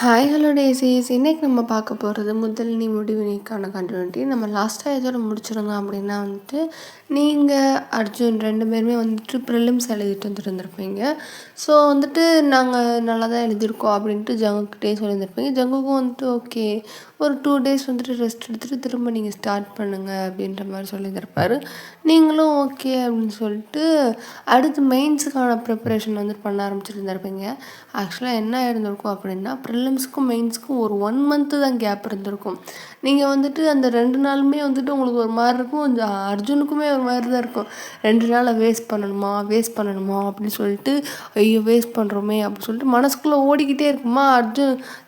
Hi hello டேஸீஸ். இன்னைக்கு நம்ம பார்க்க போகிறது முதல் நீ முடிவு நீக்கான கண்டினியூட்டி. நம்ம லாஸ்ட்டாக எதோட முடிச்சிருந்தோம் அப்படின்னா நீங்கள் அர்ஜுன் 2 பேருமே ப்ரிலிம்ஸ் எழுதிட்டு வந்துருந்துருப்பீங்க. ஸோ நாங்கள் நல்லா தான் எழுதியிருக்கோம் அப்படின்ட்டு ஜங்குக்கிட்டே சொல்லியிருந்திருப்பீங்க. ஜங்குக்கும் ஓகே ஒரு 2 டேஸ் ரெஸ்ட் எடுத்துகிட்டு திரும்ப நீங்கள் ஸ்டார்ட் பண்ணுங்கள் அப்படின்ற மாதிரி சொல்லியிருந்திருப்பாரு. நீங்களும் ஓகே அப்படின்னு சொல்லிட்டு அடுத்து மெயின்ஸுக்கான ப்ரிப்பரேஷன் பண்ண ஆரம்பிச்சிருந்துருப்பீங்க. ஆக்சுவலாக என்ன இருந்திருக்கும் அப்படின்னா ப்ரிலிம்ஸ்க்கும் மெயின்ஸ்க்கும் ஒரு 1 மந்த்து தான் கேப் இருந்திருக்கும். நீங்கள் அந்த 2 நாளுமே உங்களுக்கு ஒரு மாதிரி இருக்கும். அர்ஜுனுக்குமே ஒரு மாதிரி தான் இருக்கும். 2 நாளை வேஸ்ட் பண்ணணுமா அப்படின்னு சொல்லிட்டு ஐயோ வேஸ்ட் பண்ணுறோமே அப்படின்னு சொல்லிட்டு மனசுக்குள்ளே ஓடிக்கிட்டே இருக்குமா.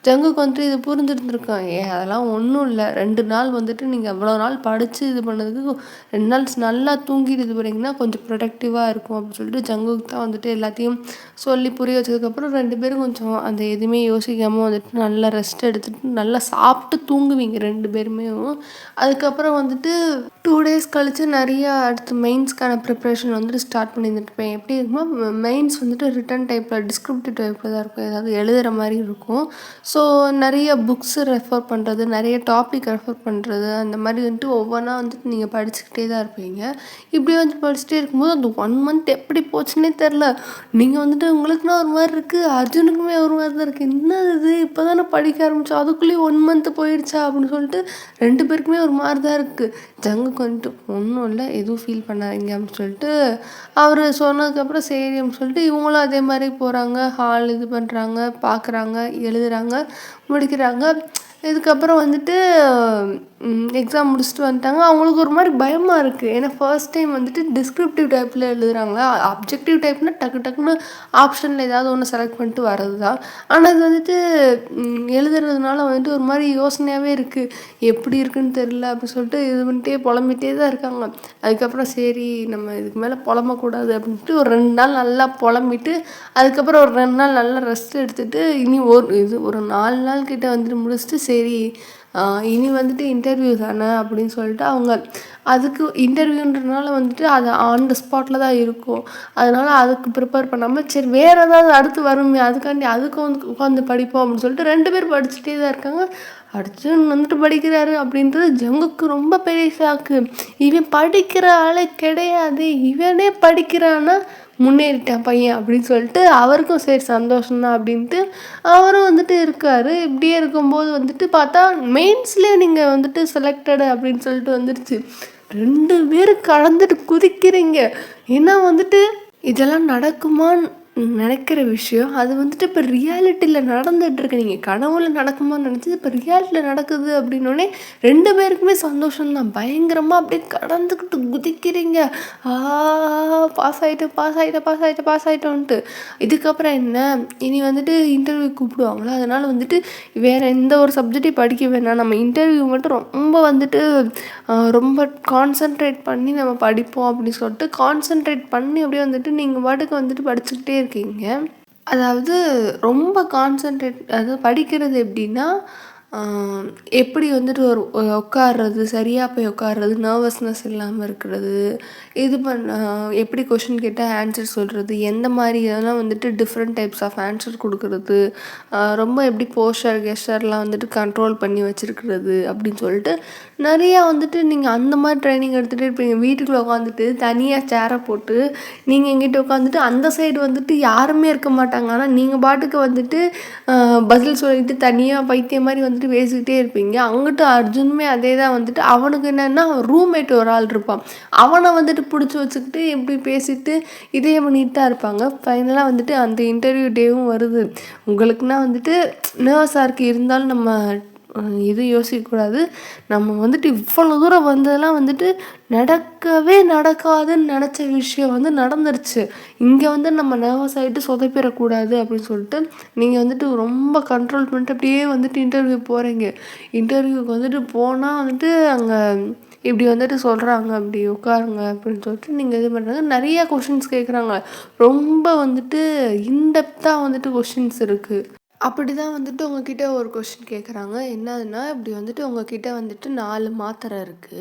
ஜங்குக்கு இது புரிஞ்சுருந்துருக்கோம். அதெல்லாம் ஒன்றும் இல்லை, 2 நாள் நீங்கள் எவ்வளோ நாள் படித்து இது பண்ணதுக்கு 2 நாள் நல்லா தூங்கிட்டு இது பண்ணிங்கன்னா கொஞ்சம் ப்ரொடக்டிவாக இருக்கும் அப்படின்னு சொல்லிட்டு ஜங்குக்கு தான் எல்லாத்தையும் சொல்லி புரிய வச்சதுக்கப்புறம் 2 பேரும் கொஞ்சம் அந்த எதுவுமே யோசிக்காமல் நல்லா ரெஸ்ட் எடுத்துகிட்டு நல்லா சாப்பிட்டு தூங்குவீங்க 2 பேருமே. அதுக்கப்புறம் 2 டேஸ் கழித்து நிறையா அடுத்து மெயின்ஸ்க்கான ப்ரிப்ரேஷன் ஸ்டார்ட் பண்ணியிருந்துருப்பேன். எப்படி இருக்குமா, மெயின்ஸ் ரிட்டன் டைப்பில் டிஸ்கிரிப்டிவ் டைப்பில் தான் இருக்கும், ஏதாவது எழுதுகிற மாதிரி இருக்கும். ஸோ நிறைய புக்ஸு ரெஃபர் பண்ணுறது, நிறைய டாபிக் ரெஃபர் பண்ணுறது, அந்த மாதிரி ஒவ்வொன்றா நீங்கள் படிச்சுக்கிட்டே தான் இருப்பீங்க. இப்படி படிச்சுட்டே இருக்கும்போது அந்த 1 மந்த் எப்படி போச்சுன்னே தெரில. நீங்கள் உங்களுக்குன்னா ஒரு மாதிரி இருக்குது, அர்ஜுனுக்குமே ஒரு மாதிரி தான் இருக்குது. என்ன இது இப்போ தானே படிக்க ஆரம்பித்தோம், அதுக்குள்ளேயே 1 மந்த்து போயிடுச்சா அப்படின்னு சொல்லிட்டு 2 பேருக்குமே ஒரு மாதிரி தான் இருக்குது. ஜங்குக்கு ஒன்றும் இல்லை, எதுவும் ஃபீல் பண்ணாதீங்க அப்படின்னு சொல்லிட்டு அவர் சொன்னதுக்கப்புறம் சரி அப்படின்னு சொல்லிட்டு இவங்களும் அதே மாதிரி போகிறாங்க, ஹால் இது பண்ணுறாங்க, பார்க்குறாங்க, எழுதுகிறாங்க, முடிக்கிறாங்க. இதுக்கப்புறம் எக்ஸாம் முடிச்சுட்டு வந்துட்டாங்க. அவங்களுக்கு ஒரு மாதிரி பயமாக இருக்குது. ஏன்னா ஃபர்ஸ்ட் டைம் டிஸ்கிரிப்டிவ் டைப்பில் எழுதுகிறாங்களா. அப்ஜெக்டிவ் டைப்னால் டக்கு டக்குன்னு ஆப்ஷனில் ஏதாவது ஒன்று செலக்ட் பண்ணிட்டு வர்றது தான். ஆனால் இது எழுதுறதுனால ஒரு மாதிரி யோசனையாகவே இருக்குது, எப்படி இருக்குன்னு தெரில அப்படின்னு சொல்லிட்டு இது பண்ணிட்டே புலம்பிகிட்டே தான் இருக்காங்க. அதுக்கப்புறம் சரி நம்ம இதுக்கு மேலே புலம்பக்கூடாது அப்படின்ட்டு ஒரு 2 நாள் நல்லா புலம்பிட்டு அதுக்கப்புறம் ஒரு 2 நாள் நல்லா ரெஸ்ட் எடுத்துகிட்டு இனி ஒரு 4 நாள் கிட்ட முடிச்சுட்டு சரி இனி இன்டர்வியூ தானே அப்படின்னு சொல்லிட்டு அவங்க அதுக்கு இன்டர்வியூன்றனால அது ஆன் த ஸ்பாட்டில் தான் இருக்கும். அதனால் அதுக்கு ப்ரிப்பேர் பண்ணாமல் சரி வேறு ஏதாவது அடுத்து வருமே அதுக்காண்டி அதுக்கு உட்காந்து படிப்போம் அப்படின்னு சொல்லிட்டு 2 பேர் படிச்சுட்டே தான் இருக்காங்க. அர்ஜுன் படிக்கிறாரு அப்படின்றது ஜங்குக்கு ரொம்ப பெரிய ஷாக்கு. இவன் படிக்கிற ஆளே கிடையாது, இவனே படிக்கிறான்னா முன்னேறிட்டான் பையன் அப்படின்னு சொல்லிட்டு அவருக்கும் சரி சந்தோஷம்தான் அப்படின்ட்டு அவரும் இருக்கார். இப்படியே இருக்கும்போது பார்த்தா மெயின்ஸ்லேயே நீங்கள் செலக்டடு அப்படின்னு சொல்லிட்டு வந்துடுச்சு. 2 பேரும் கலந்துட்டு குதிக்கிறீங்க. ஏன்னா இதெல்லாம் நடக்குமான்னு நினைக்கிற விஷயம் அது இப்போ ரியாலிட்டியில் நடந்துகிட்ருக்கு. நீங்கள் கனவுல நடக்குமான்னு நினச்சது இப்போ ரியாலிட்டியில் நடக்குது அப்படின்னோடனே 2 பேருக்குமே சந்தோஷம்தான். பயங்கரமாக அப்படியே கடந்துக்கிட்டு குதிக்கிறீங்க. பாஸ் ஆகிட்டோன்ட்டு. இதுக்கப்புறம் என்ன, இனி இன்டர்வியூ கூப்பிடுவாங்களா, அதனால் வேறு எந்த ஒரு சப்ஜெக்டையும் படிக்க வேணாம், நம்ம இன்டர்வியூ மட்டும் ரொம்ப கான்சன்ட்ரேட் பண்ணி நம்ம படிப்போம் அப்படின்னு சொல்லிட்டு கான்சன்ட்ரேட் பண்ணி அப்படியே நீங்கள் பாட்டுக்கு படிச்சுக்கிட்டே இருக்கீங்க. அதாவது ரொம்ப கான்சன்ட்ரேட், அதாவது படிக்கிறது எப்படின்னா எப்படி ஒரு உட்கார்றது, சரியாக போய் உட்கார்றது, நர்வஸ்னஸ் இல்லாமல் இருக்கிறது, இது எப்படி கொஷின் கேட்டால் ஆன்சர் சொல்கிறது, எந்த மாதிரி இதெல்லாம் டிஃப்ரெண்ட் டைப்ஸ் ஆஃப் ஆன்சர் கொடுக்கறது, ரொம்ப எப்படி போஸ்டர் கெஸ்டர்லாம் கண்ட்ரோல் பண்ணி வச்சுருக்கிறது அப்படின்னு சொல்லிட்டு நிறையா நீங்கள் அந்த மாதிரி ட்ரைனிங் எடுத்துகிட்டே இருப்பீங்க. வீட்டுக்குள்ளே உட்காந்துட்டு தனியாக சேரை போட்டு நீங்கள் எங்கிட்ட உட்காந்துட்டு அந்த சைடு யாருமே இருக்க மாட்டாங்க. ஆனால் நீங்கள் பாட்டுக்கு பதில் சொல்லிட்டு தனியாக பைத்தியம் மாதிரி பேசிக்கிட்டே இருப்பீங்க. அங்கிட்டு அர்ஜுனுமே அதே தான் அவனுக்கு என்னென்னா ரூம்மேட் ஒரு ஆள் இருப்பான், அவனை பிடிச்சி வச்சுக்கிட்டு எப்படி பேசிட்டு இதே பண்ணிட்டு தான் இருப்பாங்க. ஃபைனலாக அந்த இன்டர்வியூ டேவும் வருது. உங்களுக்குன்னா நர்வஸாக இருக்குது, இருந்தாலும் நம்ம இது யோசிக்கக்கூடாது. நம்ம இவ்வளோ தூரம் வந்ததெல்லாம் நடக்கவே நடக்காதுன்னு நினச்ச விஷயம் நடந்துருச்சு. இங்கே நம்ம நர்வஸ் ஆகிட்டு சொதப்பிடக்கூடாது அப்படின்னு சொல்லிட்டு நீங்கள் ரொம்ப கண்ட்ரோல் பண்ணிட்டு அப்படியே இன்டர்வியூ போகிறீங்க. இன்டர்வியூக்கு போனால் அங்கே இப்படி சொல்கிறாங்க, அப்படி உட்காருங்க அப்படின்னு சொல்லிட்டு நீங்கள் இது பண்ணுறாங்க. நிறையா கொஷின்ஸ் கேட்குறாங்க. ரொம்ப இன்டெப்த்தாக கொஷின்ஸ் இருக்குது. அப்படிதான் வந்துட்டு உங்ககிட்ட ஒரு கொஸ்டின் கேட்குறாங்க. என்னதுன்னா, இப்படி வந்துட்டு உங்ககிட்ட வந்துட்டு 4 மாத்திரை இருக்கு.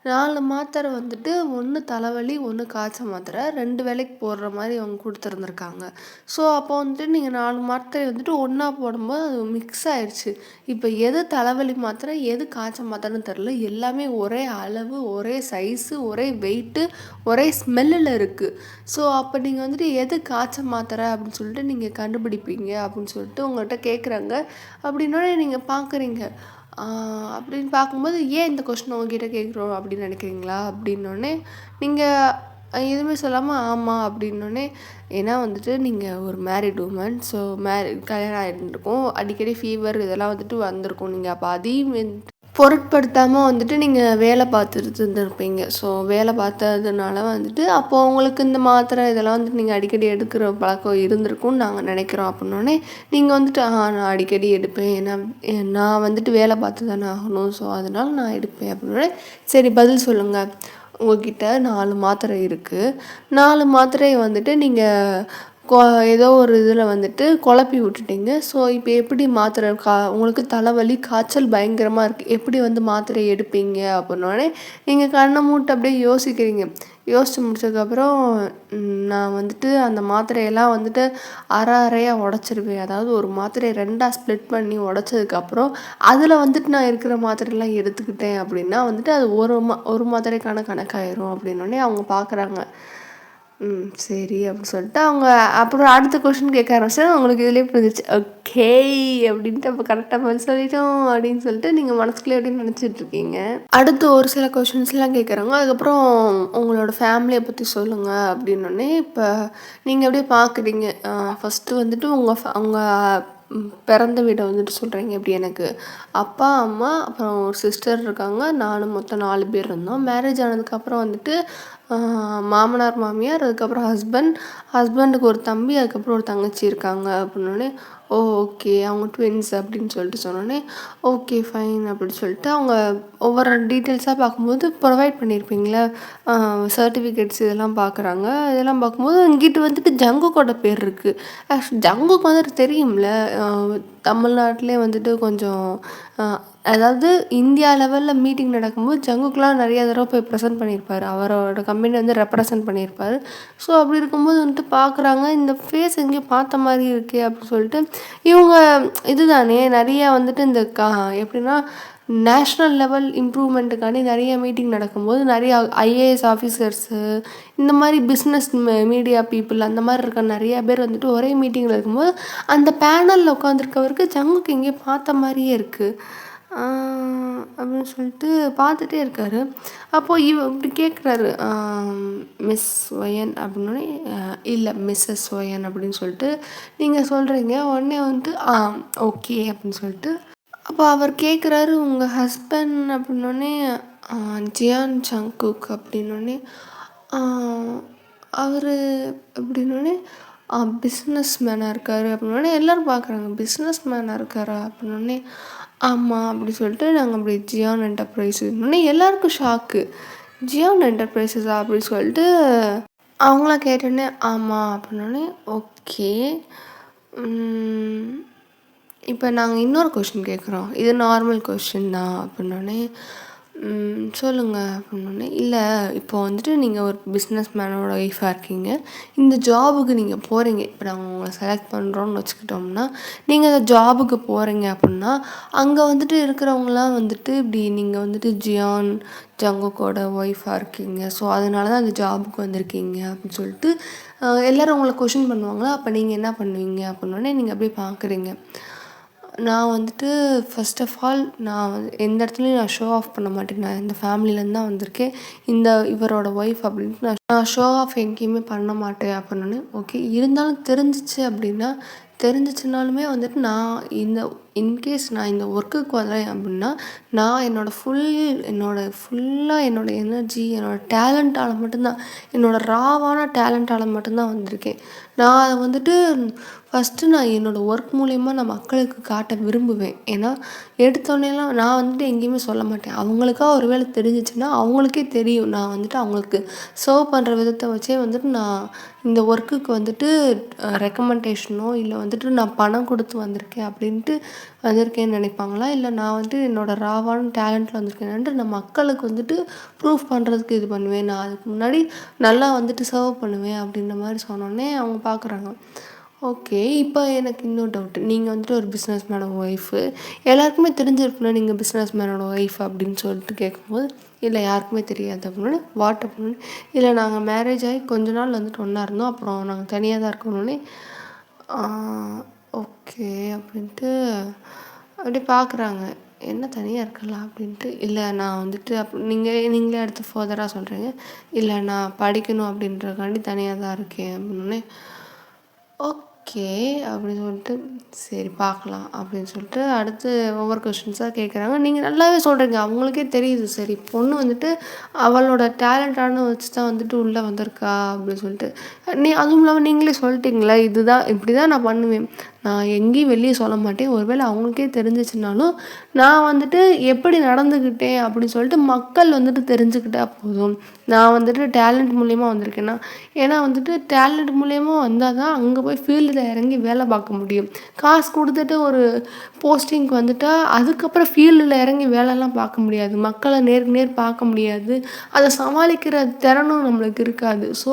4 மாத்திரை வந்துட்டு 1 தலைவலி, 1 காய்ச்சல் மாத்திரை 2 வேளைக்கு போடுற மாரி அவங்க குடுத்துருந்துருக்காங்க. ஸோ, அப்போ வந்துட்டு நீங்க 4 மாத்திரை வந்துட்டு ஒண்ணா போடும்போது அது மிக்ஸ் ஆயிடுச்சு. இப்ப எது தலைவலி மாத்திரை, எது காய்ச்சல் மாத்திரைன்னு தெரியல. எல்லாமே ஒரே அளவு, ஒரே சைஸு, ஒரே வெயிட்டு, ஒரே ஸ்மெல்லுல இருக்கு. ஸோ, அப்ப நீங்க வந்துட்டு எது காய்ச்சல் மாத்திரை அப்படின்னு சொல்லிட்டு நீங்க கண்டுபிடிப்பீங்க அப்படின்னு சொல்லிட்டு உங்கள்ட்ட கேட்குறாங்க. அப்படின்னோனே நீங்க பார்க்குறீங்க. ஆ அப்படின்னு பார்க்கும்போது, "ஏன் இந்த கொஸ்டின் உங்ககிட்ட கேட்குறோம் அப்படின்னு நினைக்கிறீங்களா?" அப்படின்னோனே, நீங்க எதுவுமே சொல்லாம, "ஆமா" அப்படின்னோனே, ஏன்னா வந்துட்டு நீங்க ஒரு மேரிட் வுமன். ஸோ கல்யாணம் ஆயிருந்திருக்கும். அடிக்கடி ஃபீவர் இதெல்லாம் வந்துட்டு வந்திருக்கும். நீங்க அப்ப அதையும் பொருட்படுத்தாம வந்துட்டு நீங்க வேலை பார்த்துட்டு இருந்திருப்பீங்க. ஸோ வேலை பார்த்ததுனால வந்துட்டு, அப்போ உங்களுக்கு இந்த மாத்திரை இதெல்லாம் வந்துட்டு நீங்க அடிக்கடி எடுக்கிற பழக்கம் இருந்திருக்கும்னு நாங்க நினைக்கிறோம் அப்படின்னோனே, நீங்க வந்துட்டு நான் அடிக்கடி எடுப்பேன். ஏன்னா நான் வந்துட்டு வேலை பார்த்து தானே ஆகணும். ஸோ அதனால நான் எடுப்பேன் அப்படின்னோனே, சரி பதில் சொல்லுங்க. உங்ககிட்ட 4 மாத்திரை இருக்கு. 4 மாத்திரைய வந்துட்டு நீங்க கொ ஏதோ ஒரு இதில வந்துட்டு குழப்பி விட்டுட்டீங்க. ஸோ, இப்போ எப்படி மாத்திரை உங்களுக்கு தலைவலி, காய்ச்சல் பயங்கரமா இருக்கு. எப்படி வந்து மாத்திரை எடுப்பீங்க அப்படின்னோனே, நீங்க கண்ண மூட்டு அப்படியே யோசிக்கிறீங்க. யோசிச்சு முடிச்சதுக்கப்புறம், நான் வந்துட்டு அந்த மாத்திரையெல்லாம் வந்துட்டு அரை அரையா உடைச்சிருவேன். அதாவது ஒரு மாத்திரைய 2ஆ ஸ்ப்ளிட் பண்ணி உடைச்சதுக்கப்புறம், அதில வந்துட்டு நான் இருக்கிற மாத்திரைலாம் எடுத்துக்கிட்டேன் அப்படின்னா வந்துட்டு, அது ஒரு மாத்திரைக்கான கணக்காயிரும் அப்படின்னோனே அவங்க பார்க்குறாங்க. சரி அப்படின்னு சொல்லிட்டு அவங்க அப்புறம் அடுத்த கொஸ்டின் கேட்க ஆரம்பிச்சா உங்களுக்கு இதுலேயே புரிஞ்சிச்சு. ஓகே அப்படின்ட்டு அப்போ கரெக்டாக பதில் சொல்லிட்டோம் அப்படின்னு சொல்லிட்டு நீங்கள் மனசுக்குள்ளே அப்படின்னு நினச்சிட்டு இருக்கீங்க. அடுத்து ஒரு சில கொஷின்ஸ்லாம் கேட்குறாங்க. அதுக்கப்புறம் உங்களோட ஃபேமிலியை பற்றி சொல்லுங்கள் அப்படின்னோடனே, இப்போ நீங்கள் அப்படியே பார்க்குறீங்க. ஃபஸ்ட்டு வந்துட்டு உங்கள் பிறந்த வீடை வந்துட்டு சொல்கிறீங்க. இப்படி எனக்கு அப்பா, அம்மா, அப்புறம் ஒரு சிஸ்டர் இருக்காங்க. நானும் மொத்தம் 4 பேர் இருந்தோம். மேரேஜ் ஆனதுக்கப்புறம் வந்துட்டு மாமனார், மாமியார், அதுக்கப்புறம் ஹஸ்பண்டுக்கு ஒரு தம்பி, அதுக்கப்புறம் ஒரு தங்கச்சி இருக்காங்க அப்படின்னோடனே, ஓ ஓகே அவங்க ட்வின்ஸ் அப்படின்னு சொல்லிட்டு சொன்னோடனே, ஓகே ஃபைன் அப்படின்னு சொல்லிட்டு அவங்க ஒவ்வொரு டீட்டெயில்ஸாக பார்க்கும்போது ப்ரொவைட் பண்ணியிருப்பீங்களா சர்டிஃபிகேட்ஸ் இதெல்லாம் பார்க்குறாங்க. இதெல்லாம் பார்க்கும்போது இங்கிட்டு வந்துட்டு ஜங்குக்கோட பேர் இருக்குது. ஜங்குக்கு வந்துட்டு தெரியும்ல, தமிழ்நாட்டிலே வந்துட்டு கொஞ்சம் அதாவது இந்தியா லெவலில் மீட்டிங் நடக்கும்போது ஜங்குக்குலாம் நிறைய தடவை போய் ப்ரெசென்ட் பண்ணியிருப்பார். அவரோட கம்பெனி வந்து ரெப்ரசன்ட் பண்ணியிருப்பார். ஸோ அப்படி இருக்கும்போது வந்துட்டு பார்க்குறாங்க, இந்த ஃபேஸ் எங்கேயோ பார்த்த மாதிரி இருக்கே அப்படின்னு சொல்லிட்டு, இவங்க இதுதானே நிறையா வந்துட்டு இந்த எப்படின்னா நேஷ்னல் லெவல் இம்ப்ரூவ்மெண்ட்டுக்காண்டி நிறைய மீட்டிங் நடக்கும்போது நிறையா ஐஏஎஸ் ஆஃபீஸர்ஸு இந்த மாதிரி பிஸ்னஸ் மீடியா பீப்புள் அந்த மாதிரி இருக்க நிறையா பேர் வந்துட்டு ஒரே மீட்டிங்கில் இருக்கும்போது அந்த பேனலில் உட்காந்துருக்கவருக்கு ஜங்குக்கு எங்கேயோ பார்த்த மாதிரியே இருக்குது அப்படின்னு சொல்லிட்டு பார்த்துட்டே இருக்காரு. அப்போது இப்படி கேட்குறாரு, மிஸ் ஒயன் அப்படின்னோடனே, இல்லை மிஸ்ஸஸ் ஒயன் அப்படின்னு சொல்லிட்டு நீங்கள் சொல்கிறீங்க. உடனே வந்துட்டு ஓகே அப்படின்னு சொல்லிட்டு அப்போ அவர் கேட்குறாரு, உங்கள் ஹஸ்பண்ட் அப்படின்னோடனே, ஜியான் ஜங்குக் அப்படின்னோடனே, அவர் அப்படின்னோடனே, பிஸ்னஸ் மேனாக இருக்கார் அப்படின்னோடனே எல்லோரும் பார்க்குறாங்க. பிஸ்னஸ் மேனாக இருக்காரா அப்படின்னோடனே, ஆமாம் அப்படி சொல்லிட்டு நாங்கள் அப்படி ஜியான் என்டர்பிரைஸுன்னொடனே எல்லாருக்கும் ஷாக்கு. ஜியான் என்டர்பிரைஸஸா அப்படின்னு சொல்லிட்டு அவங்களாம் கேட்டோடனே ஆமாம் அப்படின்னோடனே, ஓகே இப்போ நாங்கள் இன்னொரு கொஷின் கேட்குறோம். இது நார்மல் கொஷின் தான் அப்படின்னோடனே, சொல்லுங்கள் அப்படின்னோடனே, இல்லை இப்போ வந்துட்டு நீங்கள் ஒரு பிஸ்னஸ் மேனோட ஒய்ஃபாக இருக்கீங்க. இந்த ஜாபுக்கு நீங்கள் போகிறீங்க. இப்போ நாங்கள் உங்களை செலக்ட் பண்ணுறோன்னு வச்சுக்கிட்டோம்னா, நீங்கள் அந்த ஜாபுக்கு போகிறீங்க அப்படின்னா, அங்கே வந்துட்டு இருக்கிறவங்களாம் வந்துட்டு இப்படி நீங்கள் வந்துட்டு ஜியான் ஜங்குக்கோட ஒய்ஃபாக இருக்கீங்க. ஸோ அதனால தான் அந்த ஜாபுக்கு வந்திருக்கீங்க அப்படின்னு சொல்லிட்டு எல்லோரும் உங்களை கொஷின் பண்ணுவாங்களா, அப்போ நீங்கள் என்ன பண்ணுவீங்க அப்படின்னோடனே நீங்கள் அப்படியே பார்க்குறீங்க. நான் வந்துட்டு ஃபர்ஸ்ட் ஆஃப் ஆல் நான் எந்த இடத்துலையும் நான் ஷோ ஆஃப் பண்ண மாட்டேன். நான் இந்த ஃபேமிலியிலேருந்து தான் வந்திருக்கேன். இவரோட ஒய்ஃப் அப்படின்ட்டு நான் ஷோ ஆஃப் எங்கேயுமே பண்ண மாட்டேன் அப்படின்னோடனே, ஓகே இருந்தாலும் தெரிஞ்சிச்சு அப்படின்னா, தெரிஞ்சிச்சுனாலுமே வந்துட்டு நான் இன்கேஸ் நான் இந்த ஒர்க்குக்கு வரேன் அப்படின்னா, நான் ஃபுல்லாக என்னோடய எனர்ஜி, என்னோடய டேலண்ட்டால் மட்டும்தான், என்னோடய ராவான டேலண்ட்டால் மட்டும்தான் வந்திருக்கேன். நான் அதை வந்துட்டு ஃபஸ்ட்டு நான் என்னோடய ஒர்க் மூலிமா நான் மக்களுக்கு காட்ட விரும்புவேன். ஏன்னா எடுத்தோடனேலாம் நான் வந்துட்டு எங்கேயுமே சொல்ல மாட்டேன். அவங்களுக்கா ஒரு வேளை தெரிஞ்சிச்சுன்னா அவங்களுக்கே தெரியும். நான் வந்துட்டு அவங்களுக்கு சர்வ் பண்ணுற விதத்தை வச்சே வந்துட்டு நான் இந்த ஒர்க்குக்கு வந்துட்டு ரெக்கமெண்டேஷனோ இல்லை வந்துட்டு நான் பணம் கொடுத்து வந்திருக்கேன் அப்படின்ட்டு வந்திருக்கேன்னு நினைப்பாங்களா, இல்லை நான் வந்துட்டு என்னோடய ராவான டேலண்ட்டில் வந்திருக்கேன்ட்டு நான் மக்களுக்கு வந்துட்டு ப்ரூஃப் பண்ணுறதுக்கு இது பண்ணுவேன். நான் அதுக்கு முன்னாடி நல்லா வந்துட்டு சர்வ் பண்ணுவேன் அப்படின்ற மாதிரி சொன்னோடனே அவங்க பார்க்குறாங்க. ஓகே. இப்போ எனக்கு இன்னொரு டவுட்டு. நீங்கள் வந்துட்டு ஒரு பிஸ்னஸ் மேனோட ஒய்ஃபு. எல்லாருக்குமே தெரிஞ்சிருக்கும்ல நீங்கள் பிஸ்னஸ் மேனோட ஒய்ஃப் அப்படின்னு சொல்லிட்டு கேட்கும்போது, இல்லை யாருக்குமே தெரியாது அப்படின்னு. வாட் அப்படின்னு, இல்லை நாங்கள் மேரேஜ் ஆகி கொஞ்ச நாள் வந்துட்டு ஒன்றா இருந்தோம். அப்புறம் நாங்கள் தனியாக தான் இருக்கணுன்னே, ஓகே அப்படின்ட்டு அப்படியே பார்க்குறாங்க. என்ன தனியாக இருக்கலாம் அப்படின்ட்டு. இல்லை நான் வந்துட்டு நீங்களே அடுத்து ஃபர்தராக சொல்கிறீங்க. இல்லை நான் படிக்கணும் அப்படின்றக்காண்டி தனியாக தான் இருக்கேன் அப்படின்னே, ஓகே அப்படின்னு சொல்லிட்டு சரி பார்க்கலாம் அப்படின்னு சொல்லிட்டு அடுத்து ஒவ்வொரு கொஷின்ஸாக கேட்குறாங்க. நீங்கள் நல்லாவே சொல்கிறீங்க, அவங்களுக்கே தெரியுது. சரி பொண்ணு வந்துட்டு அவளோட டேலண்டான வச்சு தான் வந்துட்டு உள்ளே வந்திருக்கா அப்படின்னு சொல்லிட்டு. அதுவும் இல்லாமல் நீங்களே சொல்லிட்டீங்களா, இதுதான் இப்படி தான் நான் பண்ணுவேன், நான் எங்கேயும் வெளியே சொல்ல மாட்டேன். ஒருவேளை அவங்களுக்கே தெரிஞ்சிச்சுனாலும் நான் வந்துட்டு எப்படி நடந்துக்கிட்டேன் அப்படின்னு சொல்லிட்டு மக்கள் வந்துட்டு தெரிஞ்சுக்கிட்டா போதும். நான் வந்துட்டு டேலண்ட் மூலியமாக வந்திருக்கேன்னா, ஏன்னா வந்துட்டு டேலண்ட் மூலியமாக வந்தால் தான் அங்கே போய் ஃபீல்டில் இறங்கி வேலை பார்க்க முடியும். காசு கொடுத்துட்டு ஒரு போஸ்டிங்க்கு வந்துட்டால் அதுக்கப்புறம் ஃபீல்டில் இறங்கி வேலைலாம் பார்க்க முடியாது. மக்களை நேருக்கு நேர் பார்க்க முடியாது. அதை சமாளிக்கிற திறனும் நம்மளுக்கு இருக்காது. ஸோ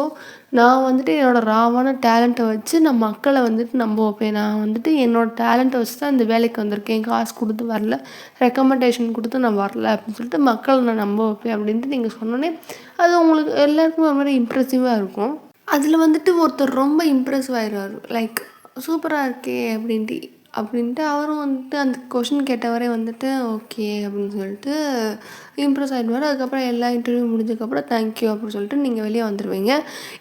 நான் வந்துட்டு என்னோடய ராவான டேலண்ட்டை வச்சு நான் மக்களை வந்துட்டு நம்ப வைப்பேன். நான் வந்துட்டு என்னோடய டேலண்ட்டை வச்சு தான் இந்த வேலைக்கு வந்திருக்கேன், காசு கொடுத்து வரல, ரெக்கமெண்டேஷன் கொடுத்து நான் வரல அப்படின்னு சொல்லிட்டு மக்களை நான் நம்ப வைப்பேன் அப்படின்ட்டு நீங்கள் சொன்னோன்னே அது உங்களுக்கு எல்லாருக்குமே ஒரு மாதிரி இம்ப்ரெசிவாக இருக்கும். அதில் வந்துட்டு ஒருத்தர் ரொம்ப இம்ப்ரெசிவ் ஆயிடுவார். லைக் சூப்பராக இருக்கே அப்படின்ட்டு அவரும் வந்துட்டு அந்த கொஷின் கேட்டவரே வந்துட்டு ஓகே அப்படின்னு சொல்லிட்டு இம்ப்ரெஸ் ஆகிடுவார். அதுக்கப்புறம் எல்லா இன்டர்வியூ முடிஞ்சதுக்கப்புறம் தேங்க்யூ அப்படின்னு சொல்லிட்டு நீங்கள் வெளியே வந்துடுவீங்க.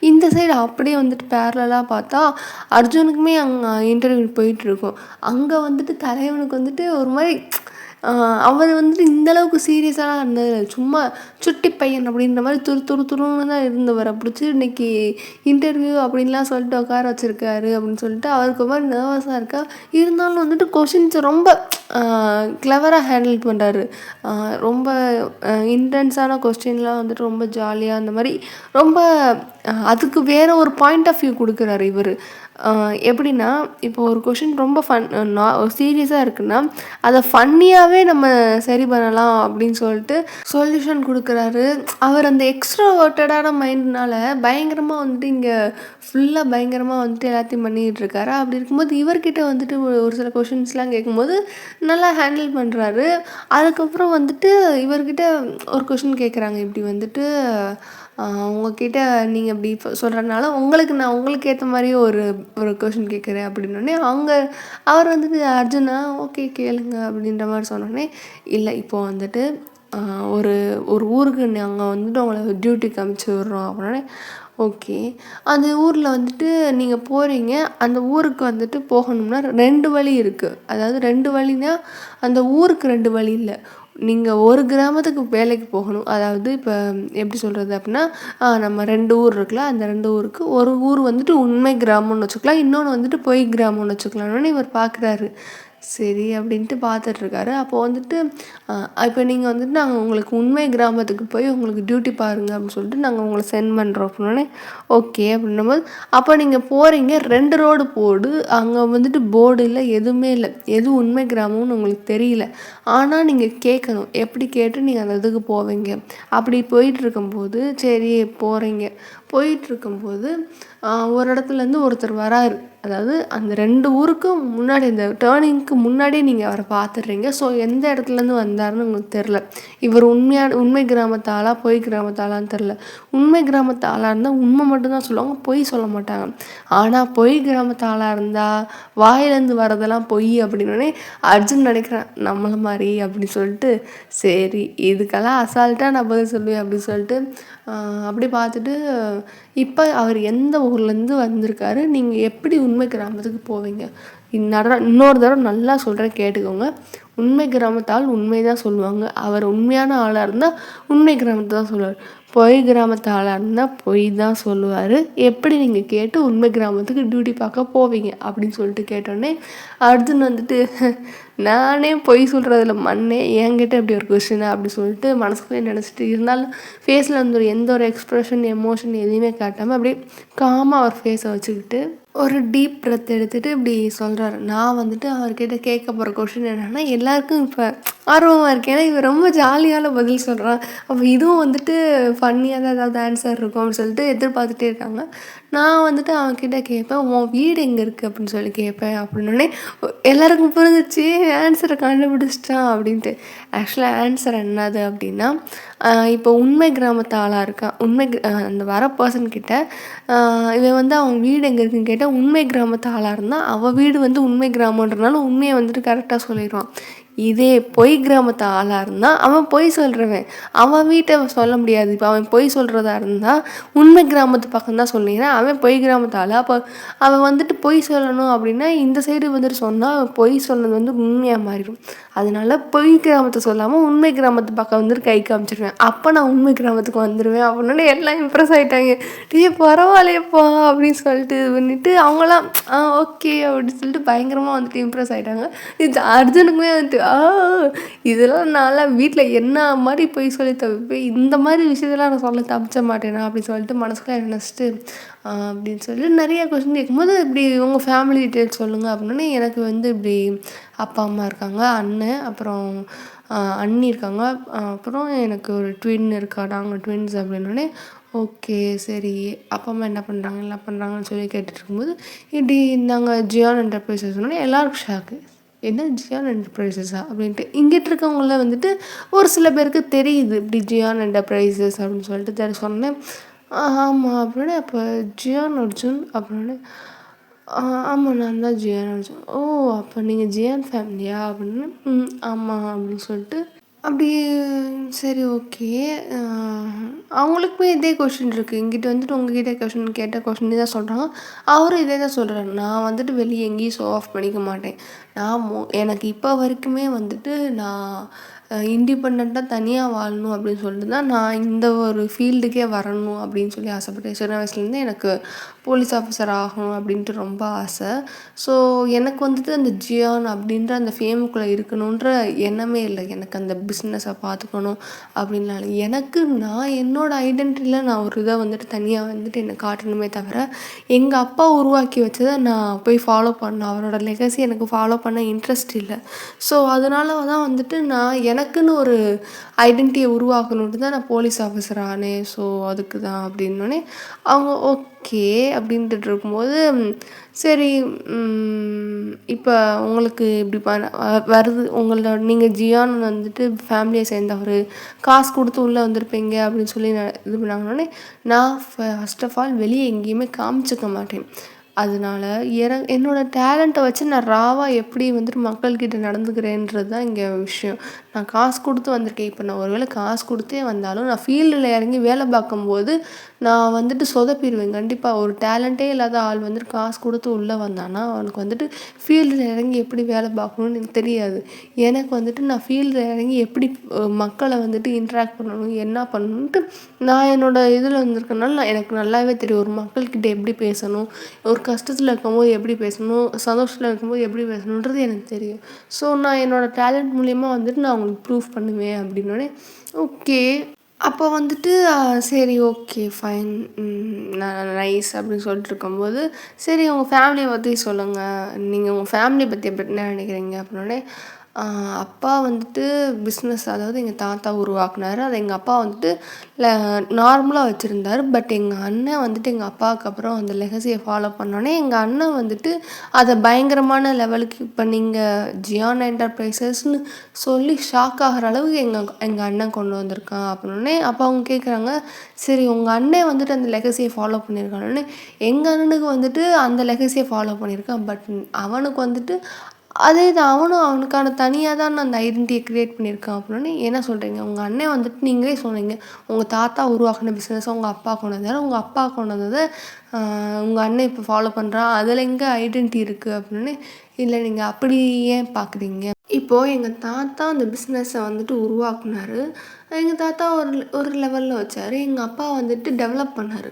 இந்த சைடு அப்படியே வந்துட்டு பேரலாக பார்த்தா அர்ஜுனுக்குமே அங்கே இன்டர்வியூ போயிட்டுருக்கும். அங்கே வந்துட்டு தலைவனுக்கு வந்துட்டு ஒரு மாதிரி அவர் வந்துட்டு இந்தளவுக்கு சீரியஸாக இருந்தது, சும்மா சுட்டி பையன் அப்படின்ற மாதிரி துருன்னு தான் இருந்தவரை பிடிச்சி இன்றைக்கி இன்டர்வியூ அப்படின்லாம் சொல்லிட்டு உட்கார வச்சுருக்காரு அப்படின்னு சொல்லிட்டு அவருக்கு ஒரு மாதிரி நர்வஸாக இருக்கா. இருந்தாலும் வந்துட்டு கொஷின்ஸை ரொம்ப கிளவராக ஹேண்டில் பண்ணுறாரு. ரொம்ப இன்டென்ஸான கொஸ்டின்லாம் வந்துட்டு ரொம்ப ஜாலியாக அந்த மாதிரி ரொம்ப அதுக்கு வேறு ஒரு பாயிண்ட் ஆஃப் வியூ கொடுக்குறாரு இவர். எப்படின்னா இப்போ ஒரு கொஷின் ரொம்ப சீரியஸாக இருக்குன்னா அதை ஃபன்னியாகவே நம்ம சரி பண்ணலாம் அப்படின்னு சொல்லிட்டு சொல்யூஷன் கொடுக்குறாரு. அவர் அந்த எக்ஸ்ட்ரோவர்ட்டடான மைண்ட்னால பயங்கரமாக வந்துட்டு இங்கே ஃபுல்லாக பயங்கரமாக வந்துட்டு எல்லாத்தையும் பண்ணிக்கிட்டு இருக்காரு. அப்படி இருக்கும்போது இவர்கிட்ட வந்துட்டு ஒரு சில கொஷின்ஸ்லாம் கேட்கும்போது நல்லா ஹேண்டில் பண்ணுறாரு. அதுக்கப்புறம் வந்துட்டு இவர்கிட்ட ஒரு கொஷின் கேட்குறாங்க, இப்படி வந்துட்டு உங்ககிட்ட நீங்கள் இப்படி சொல்கிறனால நான் உங்களுக்கு ஏற்ற மாதிரியே ஒரு கொஷின் கேட்குறேன் அப்படின்னோடனே அவர் வந்துட்டு அர்ஜுனா ஓகே கேளுங்க அப்படின்ற மாதிரி சொன்னோடனே, இல்லை இப்போது வந்துட்டு ஒரு ஊருக்கு நாங்கள் வந்துட்டு உங்களை டியூட்டிக்கு அனுப்பிச்சி விட்றோம் அப்படின்னே, ஓகே அந்த ஊரில் வந்துட்டு நீங்கள் போகிறீங்க, அந்த ஊருக்கு வந்துட்டு போகணும்னா 2 வழி இருக்குது. அதாவது 2 வழினா அந்த ஊருக்கு 2 வழி இல்லை, நீங்கள் ஒரு கிராமத்துக்கு வேலைக்கு போகணும். அதாவது இப்போ எப்படி சொல்கிறது அப்படின்னா, நம்ம 2 ஊர் இருக்குல்ல, அந்த 2 ஊருக்கு ஒரு ஊர் வந்துட்டு உண்மை கிராமம்னு வச்சுக்கலாம், இன்னொன்று வந்துட்டு பொய் கிராமம்னு வச்சுக்கலாம்னு இவர் பார்க்குறாரு. சரி அப்படின்ட்டு பார்த்துட்ருக்காரு. அப்போது வந்துட்டு இப்போ நீங்கள் வந்துட்டு நாங்கள் உங்களுக்கு உண்மை கிராமத்துக்கு போய் உங்களுக்கு டியூட்டி பாருங்கள் அப்படின்னு சொல்லிட்டு நாங்கள் உங்களை சென்ட் பண்ணுறோம் அப்படின்னோடனே, ஓகே அப்படின்னும்போது அப்போ நீங்கள் போகிறீங்க 2 ரோடு போடு, அங்கே வந்துட்டு போர்டு இல்லை, எதுவுமே இல்லை, எது உண்மை கிராமம்னு உங்களுக்கு தெரியல. ஆனால் நீங்கள் கேட்கணும், எப்படி கேட்டு நீங்கள் அந்த இதுக்கு போவீங்க. அப்படி போயிட்டுருக்கும்போது சரி போயிட்டுருக்கும்போது ஒரு இடத்துலேருந்து ஒருத்தர் வராரு. அதாவது அந்த 2 ஊருக்கும் முன்னாடி அந்த டேர்னிங்க்கு முன்னாடியே நீங்கள் அவரை பார்த்துடுறீங்க. ஸோ எந்த இடத்துலேருந்து வந்தாருன்னு உங்களுக்கு தெரில. இவர் உண்மை கிராமத்து ஆளா பொய் கிராமத்து ஆளான்னு தெரில. உண்மை கிராமத்து ஆளாக இருந்தால் உண்மை மட்டும்தான் சொல்லுவாங்க, பொய் சொல்ல மாட்டாங்க. ஆனால் பொய் கிராமத்து ஆளாக இருந்தால் வாயிலேருந்து வரதெல்லாம் பொய் அப்படின்னோடனே அர்ஜுன் நினைக்கிறேன் நம்மளை மாதிரி அப்படின்னு சொல்லிட்டு, சரி இதுக்கெல்லாம் அசால்ட்டாக நான் பதில் சொல்லுவேன் அப்படின்னு சொல்லிட்டு அப்படி பார்த்துட்டு, இப்போ அவர் எந்த ஊர்லேருந்து வந்திருக்காரு, நீங்கள் எப்படி உண்மை கிராமத்துக்கு போவீங்க. இன்னொரு தடவை நல்லா சொல்கிறேன் கேட்டுக்கோங்க. உண்மை கிராமத்தால் உண்மை தான் சொல்லுவாங்க. அவர் உண்மையான ஆளாக இருந்தால் உண்மை கிராமத்தை தான் சொல்லுவார். பொய் கிராமத்து ஆளாக இருந்தால் பொய் தான் சொல்லுவார். எப்படி நீங்கள் கேட்டு உண்மை கிராமத்துக்கு டியூட்டி பார்க்க போவீங்க அப்படின்னு சொல்லிட்டு கேட்டோடனே அர்ஜுன் வந்துட்டு நானே பொய் சொல்கிறதுல மண்ணே என்கிட்ட இப்படி ஒரு கொஸ்டினா அப்படி சொல்லிட்டு மனசுக்குள்ளே நினச்சிட்டு, இருந்தாலும் ஃபேஸில் வந்து எந்த ஒரு எக்ஸ்ப்ரெஷன் எமோஷன் எதுவுமே காட்டாமல் அப்படியே காமாக அவர் ஃபேஸை வச்சுக்கிட்டு ஒரு டீப் ப்ரெத் எடுத்துகிட்டு இப்படி சொல்கிறாரு. நான் வந்துட்டு அவர்கிட்ட கேட்க போகிற கொஷின் என்னென்னா, எல்லாருக்கும் இப்போ ஆர்வமாக இருக்கேன். ஏன்னா இவன் ரொம்ப ஜாலியான பதில் சொல்கிறான். அப்போ இதுவும் வந்துட்டு ஃபன்னியாக தான் ஏதாவது ஆன்சர் இருக்கும் அப்படின்னு சொல்லிட்டு எதிர்பார்த்துட்டே இருக்காங்க. நான் வந்துட்டு அவன்கிட்ட கேட்பேன், உன் வீடு எங்கே இருக்குது அப்படின்னு சொல்லி கேட்பேன். அப்படின்னோடனே எல்லாருக்கும் புரிஞ்சிச்சு, ஆன்சரை கண்டுபிடிச்சிட்டான் அப்படின்ட்டு. ஆக்சுவலாக ஆன்சர் என்னது அப்படின்னா, இப்போ உண்மை கிராமத்து ஆளாக இருக்கான். அந்த வர பர்சன்கிட்ட இவன் வந்து அவன் வீடு எங்கே இருக்குன்னு கேட்டால், உண்மை கிராமத்து ஆளாக இருந்தால் அவள் வீடு வந்து உண்மை கிராமன்றனால உண்மையை வந்துட்டு கரெக்டாக சொல்லிடுவான். இதே பொய் கிராமத்து ஆளாக இருந்தால் அவன் பொய் சொல்கிறவன், அவன் வீட்டை சொல்ல முடியாது. இப்போ அவன் பொய் சொல்கிறதா இருந்தால் உண்மை கிராமத்து பக்கம் தான் சொன்னீங்கன்னா அவன் பொய் கிராமத்து ஆள். அப்போ அவன் வந்துட்டு பொய் சொல்லணும் அப்படின்னா இந்த சைடு வந்துட்டு சொன்னால் அவன் பொய் சொன்னது வந்து உண்மையாக மாறிடும். அதனால பொய் கிராமத்தை சொல்லாமல் உண்மை கிராமத்து பக்கம் வந்துட்டு கை காமிச்சிருவேன். அப்போ நான் உண்மை கிராமத்துக்கு வந்துடுவேன் அப்படின்னா எல்லாம் இம்ப்ரெஸ் ஆகிட்டாங்க. பரவாயில்லையப்பா அப்படின்னு சொல்லிட்டு இது பண்ணிவிட்டு அவங்களாம் ஓகே அப்படின்னு சொல்லிட்டு பயங்கரமாக வந்துட்டு இம்ப்ரெஸ் ஆகிட்டாங்க. இது அர்ஜுனுக்குமே வந்துட்டு இதெல்லாம் நான்லாம் வீட்டில் என்ன மாதிரி போய் சொல்லி தவிப்பேன், இந்த மாதிரி விஷயத்தெல்லாம் நான் சொல்ல தப்பிச்ச மாட்டேனா அப்படின்னு சொல்லிட்டு மனசுக்குள்ளே நினச்சிட்டு அப்படின்னு சொல்லிட்டு நிறையா கொஸ்டின் கேட்கும்போது, இப்படி உங்கள் ஃபேமிலி டீட்டெயில்ஸ் சொல்லுங்கள் அப்படின்னே எனக்கு வந்து இப்படி அப்பா அம்மா இருக்காங்க, அண்ணன், அப்புறம் அண்ணி இருக்காங்க, அப்புறம் எனக்கு ஒரு ட்வின் இருக்கா, நாங்கள் ட்வின்ஸ் அப்படின்னோடனே ஓகே சரி அப்பா அம்மா என்ன பண்ணுறாங்க என்ன பண்ணுறாங்கன்னு சொல்லி கேட்டுட்டு இருக்கும்போது, இப்படி நாங்கள் ஜியான் என்டர்பிரைசஸ் சொன்னோன்னே எல்லாருக்கும் ஷாக்கு. என்ன ஜியான் என்டர்பிரைசஸா அப்படின்ட்டு. இங்கிட்டு இருக்கவங்கள வந்துட்டு ஒரு சில பேருக்கு தெரியுது இப்படி ஜியான் என்டர்பிரைசஸ் அப்படின்னு சொல்லிட்டு சொன்னேன். ஆமாம் அப்படின்னு. அப்போ ஜியான் அர்ஜுன் அப்படின்னு. ஆமாம் நான் தான் ஜியான் அர்ஜுன். ஓ அப்போ நீங்கள் ஜியான் ஃபேமிலியா அப்படின்னு. ஆமாம் அப்படின்னு சொல்லிட்டு அப்படி சரி ஓகே. அவங்களுக்குமே இதே கொஷின் இருக்குது. இங்கிட்ட வந்துட்டு உங்ககிட்ட கொஷின் கேட்ட கொஷின் தான் சொல்கிறாங்க. அவரும் இதே தான் சொல்கிறாரு. நான் வந்துட்டு வெளியே எங்கேயும் ஷோ ஆஃப் பண்ணிக்க மாட்டேன். எனக்கு இப்போ வரைக்குமே வந்துட்டு நான் இண்டிபெண்ட்டாக தனியாக வாழணும் அப்படின்னு சொல்லிட்டு தான் நான் இந்த ஒரு ஃபீல்டுக்கே வரணும் அப்படின்னு சொல்லி ஆசைப்பட்டேன். சின்ன வயசுலேருந்து எனக்கு போலீஸ் ஆஃபீஸர் ஆகணும் அப்படின்ட்டு ரொம்ப ஆசை. ஸோ எனக்கு வந்துட்டு அந்த ஜியான் அப்படின்ற அந்த ஃபேமுக்குள்ளே இருக்கணுன்ற எண்ணமே இல்லை. எனக்கு அந்த பிஸ்னஸை பார்த்துக்கணும் அப்படின்னால எனக்கு நான் என்னோடய ஐடென்டிட்டியில் நான் ஒரு இதை வந்துட்டு தனியாக வந்துட்டு என்னை காட்டணுமே தவிர, எங்கள் அப்பா உருவாக்கி வச்சதை நான் போய் ஃபாலோ பண்ணேன். அவரோட லெகசி எனக்கு ஃபாலோ பண்ண இன்ட்ரெஸ்ட் இல்லை. ஸோ அதனால தான் வந்துட்டு நான் எனக்குன்னு ஒரு ஐடென்டிட்டியை உருவாக்கணுன்ட்டு தான் நான் போலீஸ் ஆஃபீஸர் ஆனேன். ஸோ அதுக்கு தான் அப்படின்னோடனே அவங்க ஓகே அப்படின்ட்டு இருக்கும்போது, சரி இப்போ உங்களுக்கு இப்படி வருது உங்களோட நீங்கள் ஜியான் வந்துட்டு ஃபேமிலியை சேர்ந்தவர், காசு கொடுத்து உள்ளே வந்திருப்பீங்க அப்படின்னு சொல்லி இது பண்ணாங்கன்னே, நான் ஃபர்ஸ்ட் ஆஃப் ஆல் வெளியே எங்கேயுமே காமிச்சிக்க மாட்டேன். அதனால என்னோடய டேலண்ட்டை வச்சு நான் ராவாக எப்படி வந்துட்டு மக்கள்கிட்ட நடந்துக்கிறேன்றது தான் இங்கே விஷயம். நான் காசு கொடுத்து வந்திருக்கேன். இப்போ நான் ஒரு வேளை காசு கொடுத்தே வந்தாலும் நான் ஃபீல்டில் இறங்கி வேலை பார்க்கும்போது நான் வந்துட்டு சொதப்பிடுவேன். கண்டிப்பாக ஒரு டேலண்ட்டே இல்லாத ஆள் வந்துட்டு காசு கொடுத்து உள்ளே வந்தானா அவனுக்கு வந்துட்டு ஃபீல்டில் இறங்கி எப்படி வேலை பார்க்கணுன்னு எனக்கு தெரியாது. எனக்கு வந்துட்டு நான் ஃபீல்டில் இறங்கி எப்படி மக்களை வந்துட்டு இன்ட்ராக்ட் பண்ணணும், என்ன பண்ணணுன்ட்டு நான் என்னோடய இதில் வந்திருக்கனால எனக்கு நல்லாவே தெரியும். ஒரு மக்கள்கிட்ட எப்படி பேசணும், ஒரு கஷ்டத்தில் இருக்கும்போது எப்படி பேசணும், சந்தோஷத்தில் இருக்கும்போது எப்படி பேசணுன்றது எனக்கு தெரியும். ஸோ நான் என்னோடய டேலண்ட் மூலிமா வந்துட்டு நான் அவங்களுக்கு ப்ரூஃப் பண்ணுவேன் அப்படின்னோடனே ஓகே. அப்போ வந்துட்டு சரி ஓகே ஃபைன் நைஸ் அப்படின்னு சொல்லிட்டு இருக்கும்போது, சரி உங்கள் ஃபேமிலியை பற்றி சொல்லுங்கள், நீங்கள் உங்கள் ஃபேமிலியை பற்றி என்ன நினைக்கிறீங்க அப்படின்னோடனே, அப்பா வந்துட்டு பிஸ்னஸ், அதாவது எங்கள் தாத்தா உருவாக்குனார். அதை எங்கள் அப்பா வந்துட்டு நார்மலாக வச்சுருந்தார். பட் எங்கள் அண்ணன் வந்துட்டு எங்கள் அப்பாவுக்கு அப்புறம் அந்த லெகசியை ஃபாலோ பண்ணோன்னே எங்கள் அண்ணன் வந்துட்டு அதை பயங்கரமான லெவலுக்கு இப்போ நீங்கள் ஜியான் என்டர்பிரைசஸ்ன்னு சொல்லி ஷாக் ஆகிற அளவுக்கு எங்கள் அண்ணன் கொண்டு வந்திருக்கான் அப்படின்னே. அப்போ அவங்க கேட்குறாங்க, சரி உங்கள் அண்ணன் வந்துட்டு அந்த லெகசியை ஃபாலோ பண்ணியிருக்கானோடனே, எங்கள் அண்ணனுக்கு வந்துட்டு அந்த லெகசியை ஃபாலோ பண்ணியிருக்கான். பட் அவனுக்கு வந்துட்டு அதே தான் அவனுக்கான தனியாக தான் நான் அந்த ஐடென்டிட்டியை க்ரியேட் பண்ணியிருக்கான் அப்படின்னே. என்ன சொல்கிறீங்க, உங்கள் அண்ணன் வந்துட்டு நீங்களே சொன்னீங்க உங்கள் தாத்தா உருவாக்கின பிஸ்னஸை உங்கள் அப்பா கொண்டு வந்தார், உங்கள் அப்பா கொண்டு வந்ததை உங்கள் அண்ணன் இப்போ ஃபாலோ பண்ணுறான், அதில் எங்கே ஐடென்டிட்டி இருக்குது அப்படின்னு. இல்லை நீங்கள் அப்படி ஏன் பார்க்குறீங்க? இப்போது எங்கள் தாத்தா அந்த பிஸ்னஸை வந்துட்டு உருவாக்குனாரு. எங்கள் தாத்தா ஒரு லெவலில் வச்சார். எங்கள் அப்பா வந்துட்டு டெவலப் பண்ணார்.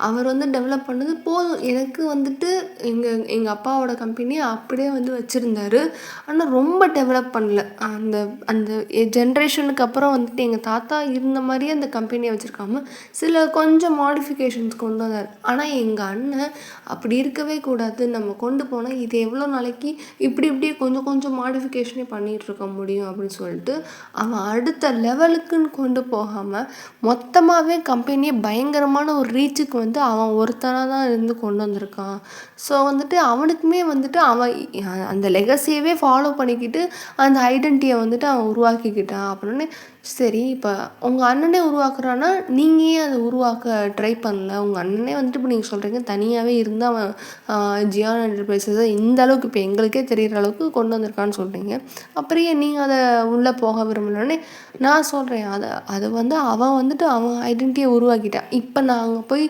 அவர் வந்து டெவலப் பண்ணது போதும். எனக்கு வந்துட்டு எங்கள் அப்பாவோட கம்பெனியை அப்படியே வந்து வச்சுருந்தாரு. ஆனால் ரொம்ப டெவலப் பண்ணல. அந்த அந்த ஜென்ரேஷனுக்கு அப்புறம் வந்துட்டு எங்கள் தாத்தா இருந்த மாதிரியே அந்த கம்பெனியை வச்சுருக்காம சில கொஞ்சம் மாடிஃபிகேஷன்ஸ் கொண்டு வந்தார். ஆனால் எங்கள் அண்ணன் அப்படி இருக்கவே கூடாது, நம்ம கொண்டு போனால் இது எவ்வளோ நாளைக்கு இப்படியே கொஞ்சம் கொஞ்சம் மாடிஃபிகேஷனே பண்ணிகிட்ருக்க முடியும் அப்படின்னு சொல்லிட்டு அவன் அடுத்த லெவலுக்குன்னு கொண்டு போகாமல் மொத்தமாகவே கம்பெனியை பயங்கரமான ஒரு ரீச்சுக்கு வந்து அவன் ஒருத்தனாக தான் இருந்து கொண்டு வந்திருக்கான். ஸோ வந்துட்டு அவனுக்குமே வந்துட்டு அவன் அந்த லெகசியவே ஃபாலோ பண்ணிக்கிட்டு அந்த ஐடென்டிட்டியை வந்துட்டு அவன் உருவாக்கிக்கிட்டான் அப்படின்னு. சரி, இப்போ உங்கள் அண்ணனே உருவாக்குறான்னா நீங்கள் ஏன் அதை உருவாக்க ட்ரை பண்ணல? உங்கள் அண்ணனே வந்துட்டு இப்போ நீங்கள் சொல்கிறீங்க தனியாகவே இருந்து அவன் ஜியான் என்டர்பிரைஸஸை இந்த அளவுக்கு இப்போ எங்களுக்கே தெரிகிற அளவுக்கு கொண்டு வந்திருக்கான்னு சொல்கிறீங்க. அப்புறம் ஏன் நீங்கள் அதை உள்ளே போக விரும்பலன்னு நான் சொல்கிறேன். அதை வந்து அவன் வந்துட்டு அவன் ஐடென்டிட்டியை உருவாக்கிட்டான். இப்போ நாங்கள் போய்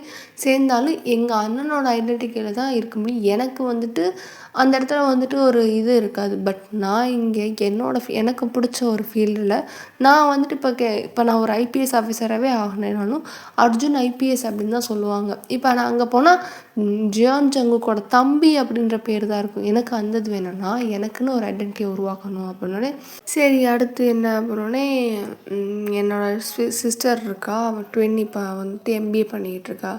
சேர்ந்தாலும் எங்கள் அண்ணனோட ஐடென்டிட்டியில் தான் இருக்க முடியும். எனக்கு வந்துட்டு அந்த இடத்துல வந்துட்டு ஒரு இது இருக்காது. பட் நான் இங்கே எனக்கு பிடிச்ச ஒரு ஃபீல்டில் நான் வந்துட்டு இப்போ நான் ஒரு ஐபிஎஸ் ஆஃபீஸராகவே ஆகினேனாலும் அர்ஜுன் ஐபிஎஸ் அப்படின்னு தான் சொல்லுவாங்க. இப்போ நான் அங்கே போனால் ஜியான் ஜங்குக்கோட தம்பி அப்படின்ற பேர் தான் இருக்கும். எனக்கு அந்த இது வேணும்னா எனக்குன்னு ஒரு ஐடென்டிட்டியை உருவாக்கணும் அப்படின்னோடனே சரி அடுத்து என்ன அப்படின்னோடனே என்னோடய சிஸ்டர் இருக்கா, அவள் ட்வின் இப்போ வந்துட்டு எம்பிஏ பண்ணிக்கிட்டு இருக்கா.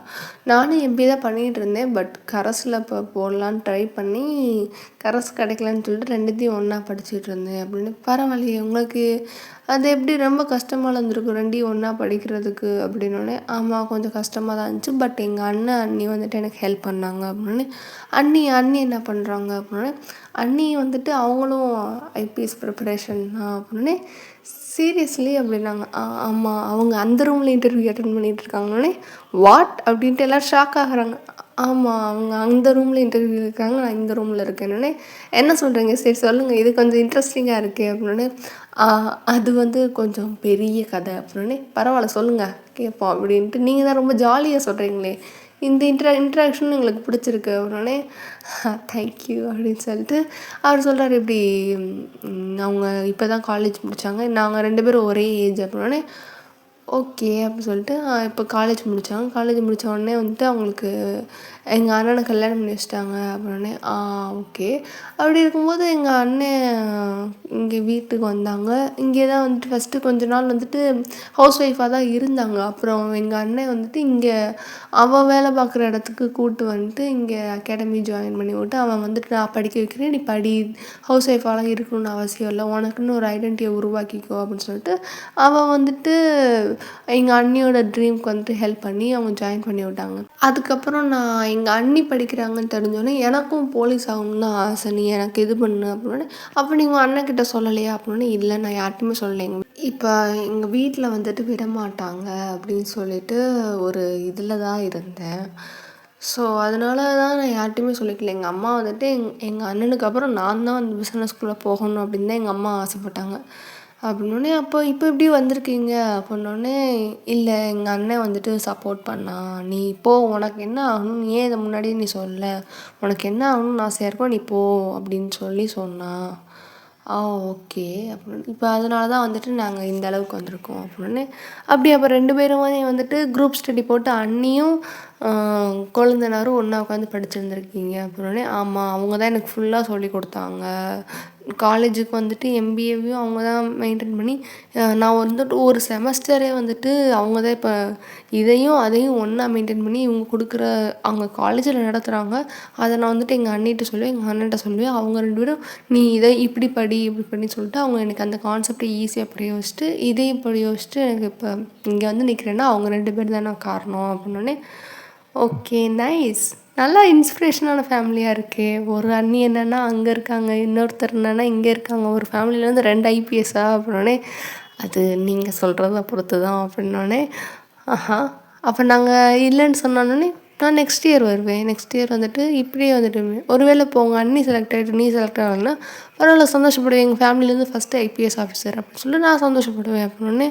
நானும் எம்பிஏ தான் பண்ணிகிட்டு இருந்தேன். பட் கரஸில் இப்போ போடலான்னு ட்ரை பண்ணி கரஸ் கிடைக்கலன்னு சொல்லிட்டு ரெண்டுத்தையும் ஒன்றா படிச்சுட்டு இருந்தேன் அப்படின்னு. பரவாயில்லையே, உங்களுக்கு அது எப்படி ரொம்ப கஷ்டமாக இருந்திருக்கும் ரெண்டையும் ஒன்றா படிக்கிறதுக்கு அப்படின்னோடனே. ஆமாம், கொஞ்சம் கஷ்டமாக தான் இருந்துச்சு. பட் எங்கள் அண்ணி வந்துட்டு எனக்கு ஹெல்ப் பண்ணாங்க அப்படின்னு. அண்ணி என்ன பண்ணுறாங்க அப்படின்னே. அண்ணி வந்துட்டு அவங்களும் ஐபிஎஸ் ப்ரிப்பரேஷன் தான் அப்படின்னு. சீரியஸ்லி அப்படின்னாங்க. ஆமாம், அவங்க அந்த ரூமில் இன்டர்வியூ அட்டென்ட் பண்ணிகிட்ருக்காங்கன்னே. வாட் அப்படின்ட்டு எல்லோரும் ஷாக் ஆகுறாங்க. ஆமாம், அவங்க அந்த ரூமில் இன்டர்வியூ இருக்காங்க, நான் இந்த ரூமில் இருக்கேன்னு. என்ன சொல்கிறீங்க? சரி சொல்லுங்கள், இது கொஞ்சம் இன்ட்ரெஸ்டிங்காக இருக்கே அப்படின்னு. அது வந்து கொஞ்சம் பெரிய கதை அப்படின்னு. பரவாயில்ல சொல்லுங்கள் கேட்போம் அப்படின்ட்டு. நீங்கள் தான் ரொம்ப ஜாலியாக சொல்கிறீங்களே, இந்த இன்ட்ராக்ஷன் எங்களுக்கு பிடிச்சிருக்கு அப்படின்னே. தேங்க்யூ அப்படின்னு சொல்லிட்டு அவர் சொல்கிறார். இப்படி அவங்க இப்போ தான் காலேஜ் முடித்தாங்க, நாங்கள் 2 பேரும் ஒரே ஏஜ் அப்படின்னே. ஓகே அப்படின்னு சொல்லிட்டு இப்போ காலேஜ் முடித்தாங்க. காலேஜ் முடித்த உடனே வந்துட்டு அவங்களுக்கு எங்கள் அண்ணனை கல்யாணம் பண்ணி வச்சிட்டாங்க அப்படின்னே. ஓகே. அப்படி இருக்கும்போது எங்கள் அண்ணன் இங்கே வீட்டுக்கு வந்தாங்க. இங்கே தான் வந்துட்டு ஃபஸ்ட்டு கொஞ்ச நாள் வந்துட்டு ஹவுஸ் ஒய்ஃபாக தான் இருந்தாங்க. அப்புறம் எங்கள் அண்ணன் வந்துட்டு இங்கே அவன் வேலை பார்க்குற இடத்துக்கு கூப்பிட்டு வந்துட்டு இங்கே அகாடமி ஜாயின் பண்ணி விட்டு அவன் வந்துட்டு நான் படிக்க வைக்கிறேன், நீ படி, ஹவுஸ் ஒய்ஃபாலாம் இருக்கணும்னு அவசியம் இல்லை, உனக்குன்னு ஒரு ஐடென்டிட்டியை உருவாக்கிக்கோ அப்படின்னு சொல்லிட்டு அவன் வந்துட்டு எங்கள் அண்ணியோட ட்ரீம்க்கு வந்துட்டு ஹெல்ப் பண்ணி அவங்க ஜாயின் பண்ணி விட்டாங்க. அதுக்கப்புறம் நான் எங்கள் அண்ணி படிக்கிறாங்கன்னு தெரிஞ்சோன்னே எனக்கும் போலீஸ் ஆகணும்னு தான் ஆசை, நீ எனக்கு இது பண்ணு அப்படின்னு. அப்போ நீங்கள் அண்ணன்கிட்ட சொல்லலையா அப்படின்னு. இல்லை, நான் யார்ட்டையுமே சொல்லலைங்க. இப்போ எங்கள் வீட்டில் வந்துட்டு விடமாட்டாங்க அப்படின்னு சொல்லிட்டு ஒரு இதில் தான் இருந்தேன். ஸோ அதனால தான் நான் யார்ட்டையுமே சொல்லிக்கல. எங்கள் அம்மா வந்துட்டு எங்கள் அண்ணனுக்கு அப்புறம் நான் தான் அந்த பிஸ்னஸ்குள்ளே போகணும் அப்படின்னு தான் எங்கள் அம்மா ஆசைப்பட்டாங்க. அப்படின்னோடனே அப்போ இப்போ இப்படி வந்திருக்கீங்க அப்படின்னோடனே, இல்லை எங்கள் அண்ணன் வந்துட்டு சப்போர்ட் பண்ணான், நீ போ, உனக்கு என்ன ஆகணும் நீ ஏன் இதை முன்னாடியே நீ சொல்லலை, உனக்கு என்ன ஆகணும்னு ஆசையாக இருக்கோ நீ போ அப்படின்னு சொல்லி சொன்னான். ஓகே அப்படின்னு. இப்போ அதனால தான் வந்துட்டு நாங்கள் இந்த அளவுக்கு வந்திருக்கோம் அப்படின்னு. அப்படி அப்போ 2 பேருமே வந்துட்டு குரூப் ஸ்டடி போட்டு அண்ணியும் கொழுந்தனாரும் ஒன்றா உட்காந்து படிச்சிருந்துருக்கீங்க அப்படின்னே. ஆமாம், அவங்க தான் எனக்கு ஃபுல்லாக சொல்லி கொடுத்தாங்க. காலேஜுக்கு வந்துட்டு எம்பிஏவையும் அவங்க தான் மெயின்டைன் பண்ணி நான் வந்துட்டு ஒரு செமஸ்டரே வந்துட்டு அவங்க தான் இப்போ இதையும் அதையும் ஒன்றா மெயின்டைன் பண்ணி இவங்க கொடுக்குற அவங்க காலேஜில் நடத்துகிறாங்க. அதை நான் வந்துட்டு எங்கள் அண்ணிகிட்ட சொல்லுவேன், எங்கள் அண்ணன்ட்ட சொல்லுவேன். அவங்க 2 பேரும் நீ இதை இப்படி படி இப்படி பண்ணின்னு சொல்லிட்டு அவங்க எனக்கு அந்த கான்செப்டை ஈஸியாக புரிய வச்சுட்டு இதையும் புரிய வச்சுட்டு எனக்கு இப்போ இங்கே வந்து நிற்கிறேன்னா அவங்க 2 பேர் தான் நான் காரணம் அப்படின்னோடனே. ஓகே, நைஸ், நல்லா இன்ஸ்பிரேஷனான ஃபேமிலியாக இருக்கே. ஒரு அண்ணி என்னென்னா அங்கே இருக்காங்க, இன்னொருத்தர் என்னென்னா இங்கே இருக்காங்க, ஒரு ஃபேமிலியிலேருந்து 2 ஐபிஎஸ்ஸா அப்படின்னோடனே. அது நீங்கள் சொல்கிறத பொறுத்து தான் அப்படின்னோடனே. அப்போ நாங்கள் இல்லைன்னு சொன்னோன்னே நான் நெக்ஸ்ட் இயர் வருவேன். நெக்ஸ்ட் இயர் வந்துட்டு இப்படியே வந்துட்டு ஒருவேளை இப்போ உங்கள் அண்ணி செலக்ட் ஆகிட்டு நீ செலக்ட் ஆகலைன்னா பரவாயில்ல, சந்தோஷப்படுவேன், எங்கள் ஃபேமிலியிலேருந்து ஃபஸ்ட்டு ஐபிஎஸ் ஆஃபீஸர் அப்படின்னு சொல்லிட்டு நான் சந்தோஷப்படுவேன் அப்படின்னோடனே.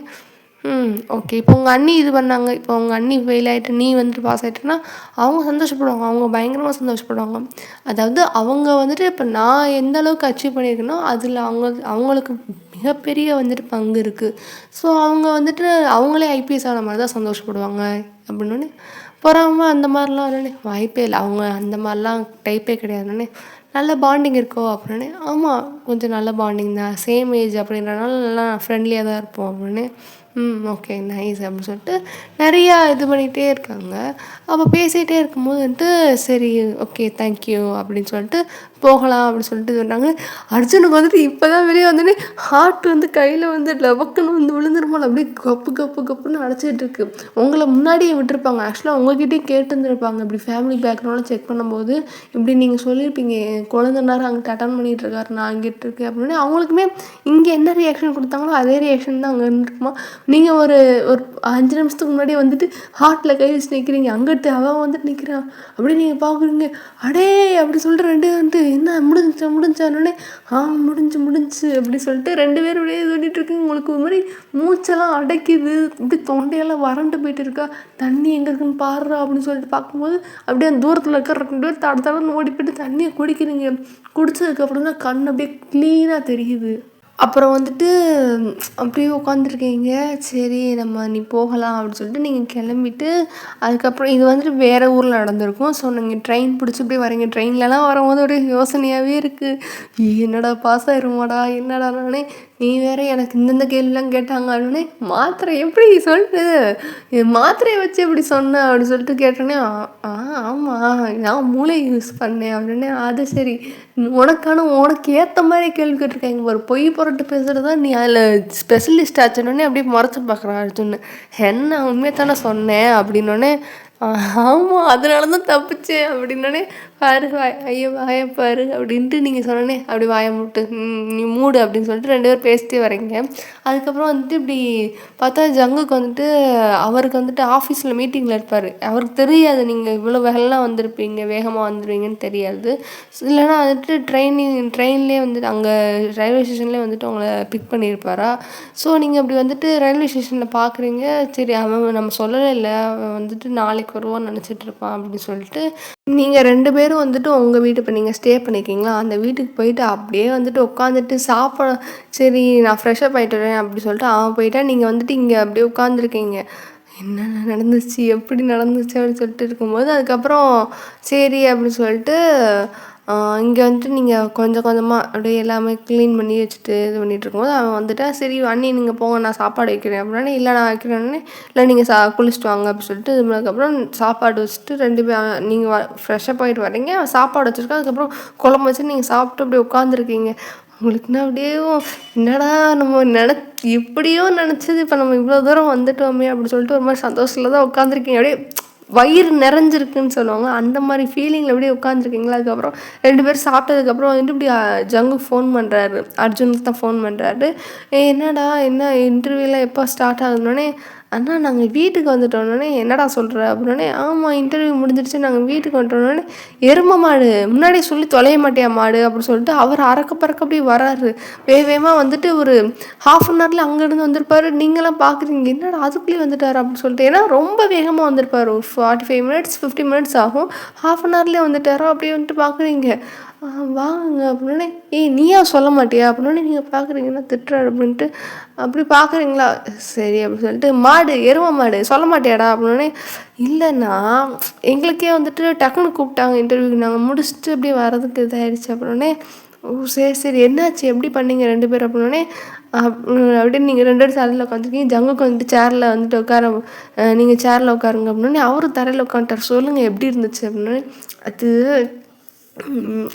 ஓகே. இப்போ உங்க அண்ணி இது பண்ணாங்க. இப்போ உங்க அண்ணி ஃபெயில் ஆயிட்டு, நீ வந்துட்டு பாஸ் ஆயிட்டன்னா, அவங்க சந்தோஷப்படுவாங்க. அவங்க பயங்கரமா சந்தோஷப்படுவாங்க. அதாவது அவங்க வந்துட்டு இப்ப நான் எந்த அளவுக்கு அச்சீவ் பண்ணியிருக்கேனோ, அதில அவங்களுக்கு மிகப்பெரிய வந்துட்டு பங்கு இருக்கு. ஸோ அவங்க வந்துட்டு அவங்களே ஐபிஎஸ் ஆன மாரி தான் சந்தோஷப்படுவாங்க. அப்படின்னோனே, பொறாம அந்த மாரிலாம் இல்லனே வாய்ப்பே இல்ல. அவங்க அந்த மாரிலாம் டைப்பே கிடையாதுன்னோனே, நல்ல பாண்டிங் இருக்கோ? அப்படின்னோனே, ஆமா கொஞ்சம் நல்ல பாண்டிங் தான். சேம் ஏஜ் அப்படின்றனால நல்லா ஃப்ரெண்ட்லியா தான் இருப்போம் அப்படின்னு. ஓகே நைஸ் அப்படின்னு சொல்லிட்டு நிறையா இது பண்ணிகிட்டே இருக்காங்க. அப்போ பேசிகிட்டே இருக்கும்போது வந்துட்டு சரி ஓகே தேங்க்யூ அப்படின்னு சொல்லிட்டு போகலாம் அப்படின்னு சொல்லிட்டு சொன்னாங்க. அர்ஜுனுக்கு வந்துட்டு இப்போ தான் வெளியே வந்தோடனே ஹார்ட் வந்து கையில் வந்து லவக்குன்னு வந்து விழுந்துருமால் அப்படியே கப்பு கப்பு கப்புன்னு அடைச்சிட்டு இருக்கு. உங்களை முன்னாடியே விட்டுருப்பாங்க. ஆக்சுவலாக உங்ககிட்டயும் கேட்டுருந்துருப்பாங்க. இப்படி ஃபேமிலி பேக்ரவுண்ட்லாம் செக் பண்ணும்போது இப்படி நீங்கள் சொல்லியிருப்பீங்க குழந்தைனார் அங்கிட்ட அட்டன் பண்ணிகிட்டு இருக்காரு, நான் அங்கிட்டு இருக்கேன் அப்படின்னு. அவங்களுக்குமே இங்கே என்ன ரியாக்ஷன் கொடுத்தாங்களோ அதே ரியாக்ஷன் தான் அங்கே இருந்துருக்குமா. நீங்கள் ஒரு ஒரு 5 நிமிஷத்துக்கு முன்னாடியே வந்துட்டு ஹார்ட்டில் கை வச்சு நிற்கிறீங்க. அங்கிட்டு அவன் வந்துட்டு நிற்கிறான். அப்படியே நீங்கள் பார்க்குறீங்க. அடே அப்படி சொல்லிட்டு 2 வந்துட்டு என்ன முடிஞ்சானோடனே முடிஞ்சு அப்படி சொல்லிட்டு 2 பேரும் அப்படியே சொல்லிட்டு இருக்கீங்க. உங்களுக்கு ஒரு மாதிரி மூச்செல்லாம் அடைக்குது. இப்படி தொண்டையெல்லாம் வறண்டு போயிட்டு இருக்கா. தண்ணி எங்கே இருக்குன்னு பாடுறா அப்படின்னு சொல்லிட்டு பார்க்கும்போது அப்படியே அந்த தூரத்தில் இருக்கிற 2 பேர் தடன்னு ஓடி போயிட்டு தண்ணியை குடிக்கிறீங்க. குடித்ததுக்கப்புறம் தான் கண் அப்படியே க்ளீனாக தெரியுது. அப்புறம் வந்துட்டு அப்படியே உட்காந்துருக்கீங்க. சரி நீ போகலாம் அப்படின்னு சொல்லிட்டு நீங்கள் கிளம்பிட்டு அதுக்கப்புறம் இது வந்துட்டு வேறு ஊரில் நடந்திருக்கும். ஸோ நீங்கள் ட்ரெயின் பிடிச்சி இப்படியே வரீங்க. ட்ரெயின்லலாம் வரும்போது அப்படியே யோசனையாகவே இருக்குது. என்னடா பாஸ் ஆயிருமாடா என்னடா நானே நீ வேறு எனக்கு இந்தந்த கேள்விலாம் கேட்டாங்க அப்படின்னே மாத்திரை எப்படி சொல்லிட்டு மாத்திரையை வச்சு எப்படி சொன்னேன் அப்படின்னு சொல்லிட்டு கேட்டோன்னே ஆமாம் நான் மூளை யூஸ் பண்ணேன் அப்படின்னே. அது சரி உனக்கு ஏற்ற மாதிரி கேள்வி கேட்டிருக்காங்க ஒரு பொய் புரட்டு பேசுகிறது தான் நீ அதில் ஸ்பெஷலிஸ்ட் ஆச்சுன்னொடனே அப்படியே முறைச்சி பார்க்குறான் அர்ஜுன். என்ன உண்மையை தானே சொன்னேன் அப்படின்னோடனே ஆமாம் அதனால தான் தப்பிச்சேன் அப்படின்னோடனே பாரு ஐயோ வாயை பாரு அப்படின்ட்டு நீங்கள் சொன்னோன்னே அப்படி வாயை மூட்டு நீ மூடு அப்படின்னு சொல்லிட்டு 2 பேரும் பேசிட்டே வரீங்க. அதுக்கப்புறம் வந்துட்டு இப்படி பார்த்தா ஜங்குக்கு வந்துட்டு அவருக்கு வந்துட்டு ஆஃபீஸில் மீட்டிங்கில் இருப்பார். அவருக்கு தெரியாது நீங்கள் இவ்வளோ வேகலாம் வந்திருப்பீங்க, வேகமாக வந்துடுவீங்கன்னு தெரியாது. இல்லைனா வந்துட்டு ட்ரெயின்லேயே வந்துட்டு அங்கே ரயில்வே ஸ்டேஷன்லேயே வந்துட்டு அவங்கள பிக் பண்ணியிருப்பாரா. ஸோ நீங்கள் அப்படி வந்துட்டு ரயில்வே ஸ்டேஷனில் பார்க்குறீங்க. சரி அவன் நம்ம சொல்லவே இல்லை, அவன் வந்துட்டு நாளைக்கு வருவான்னு நினச்சிட்டு இருப்பான் அப்படின்னு சொல்லிட்டு நீங்கள் 2 பேரும் வந்துட்டு உங்கள் வீட்டு இப்போ நீங்கள் ஸ்டே பண்ணியிருக்கீங்களா அந்த வீட்டுக்கு போயிட்டு அப்படியே வந்துட்டு உட்காந்துட்டு சரி நான் ஃப்ரெஷ்ஷப் ஆகிட்டு வரேன் அப்படி சொல்லிட்டு அவன் போயிட்டா நீங்கள் வந்துட்டு இங்கே அப்படியே உட்காந்துருக்கீங்க. என்ன நடந்துச்சு எப்படி நடந்துச்சு அப்படின்னு சொல்லிட்டு இருக்கும்போது அதுக்கப்புறம் சரி அப்படின்னு சொல்லிட்டு இங்கே வந்துட்டு நீங்கள் கொஞ்சம் கொஞ்சமாக அப்படியே எல்லாமே க்ளீன் பண்ணி வச்சுட்டு இது பண்ணிகிட்டு இருக்கும்போது அவன் வந்துட்டா சரி அண்ணி நீங்கள் போங்க நான் சாப்பாடு வைக்கிறேன் அப்படின்னே. இல்லை நான் வைக்கிறேன்னே. இல்லை நீங்கள் குளிச்சுட்டு வாங்க அப்படின்னு சொல்லிட்டு இது பண்ணதுக்கப்புறம் சாப்பாடு வச்சுட்டு 2 பேர் நீங்கள் ஃப்ரெஷ்ஷப் ஆகிட்டு வரீங்க. சாப்பாடு வச்சுருக்கேன். அதுக்கப்புறம் குழம்பு வச்சு நீங்கள் சாப்பிட்டு அப்படியே உட்காந்துருக்கீங்க. உங்களுக்குன்னா அப்படியே என்னடா நம்ம எப்படியோ நினச்சது இப்போ நம்ம இவ்வளோ தூரம் வந்துட்டோமே அப்படின்னு சொல்லிட்டு ஒரு மாதிரி சந்தோஷத்தில் தான் உட்காந்துருக்கீங்க. அப்படியே வயிறு நிறைஞ்சிருக்குன்னு சொல்லுவாங்க. அந்த மாதிரி ஃபீலிங்கில் அப்படியே உட்காந்துருக்கீங்களா. அதுக்கப்புறம் 2 பேரும் சாப்பிட்டதுக்கப்புறம் வந்துட்டு இப்படி ஜங்கு ஃபோன் பண்ணுறாரு. அர்ஜுனுக்கு தான் ஃபோன் பண்ணுறாரு. என்னடா என்ன இன்டர்வியூலாம் எப்போ ஸ்டார்ட் ஆகுதுன்னொடனே அண்ணா நாங்கள் வீட்டுக்கு வந்துட்டோன்னே. என்னடா சொல்கிற அப்படின்னே. ஆமாம் இன்டர்வியூ முடிஞ்சிருச்சு நாங்கள் வீட்டுக்கு வந்துட்டோன்னே. எருமை மாடு முன்னாடியே சொல்லி தொலைய மாட்டியா மாடு அப்படின்னு சொல்லிட்டு அவர் அறக்க அப்படியே வராரு. வேகமாக வந்துட்டு ஒரு 1/2 hourல அங்கேருந்து வந்திருப்பாரு. நீங்களாம் பார்க்குறீங்க என்னடா அதுக்குள்ளேயே வந்துட்டார் அப்படின்னு சொல்லிட்டு. ஏன்னா ரொம்ப வேகமாக வந்திருப்பார். ஒரு 45 minutes 50 minutes ஆகும். 1/2 hourலேயே வந்துட்டாரோ அப்படியே வந்துட்டு பார்க்குறீங்க. வாங்க அப்படின்னே. நீயா சொல்ல மாட்டியா அப்படின்னே. நீங்கள் பார்க்குறீங்கன்னா திட்டுறாரு அப்படின்ட்டு அப்படி பார்க்குறீங்களா சரி அப்படின்னு சொல்லிட்டு எருமை மாடு சொல்ல மாட்டியாடா அப்படின்னே. இல்லைண்ணா எங்களுக்கே வந்துட்டு டக்குன்னு கூப்பிட்டாங்க இன்டர்வியூக்கு நாங்கள் முடிச்சுட்டு அப்படியே வரதுக்கு இதாகிடுச்சு அப்படின்னே. ஓ சரி என்னாச்சு எப்படி பண்ணீங்க 2 பேர் அப்படின்னே. அப்படியே நீங்கள் 2 பேரும் தரையில் உட்காந்துருக்கீங்க. ஜங்குக்கு வந்துட்டு சேரில் வந்துட்டு நீங்கள் சேரில் உட்காருங்க அப்படின்னே. அவரும் தரையில் உட்காந்துட்டார். சொல்லுங்கள் எப்படி இருந்துச்சு அப்படின்னே.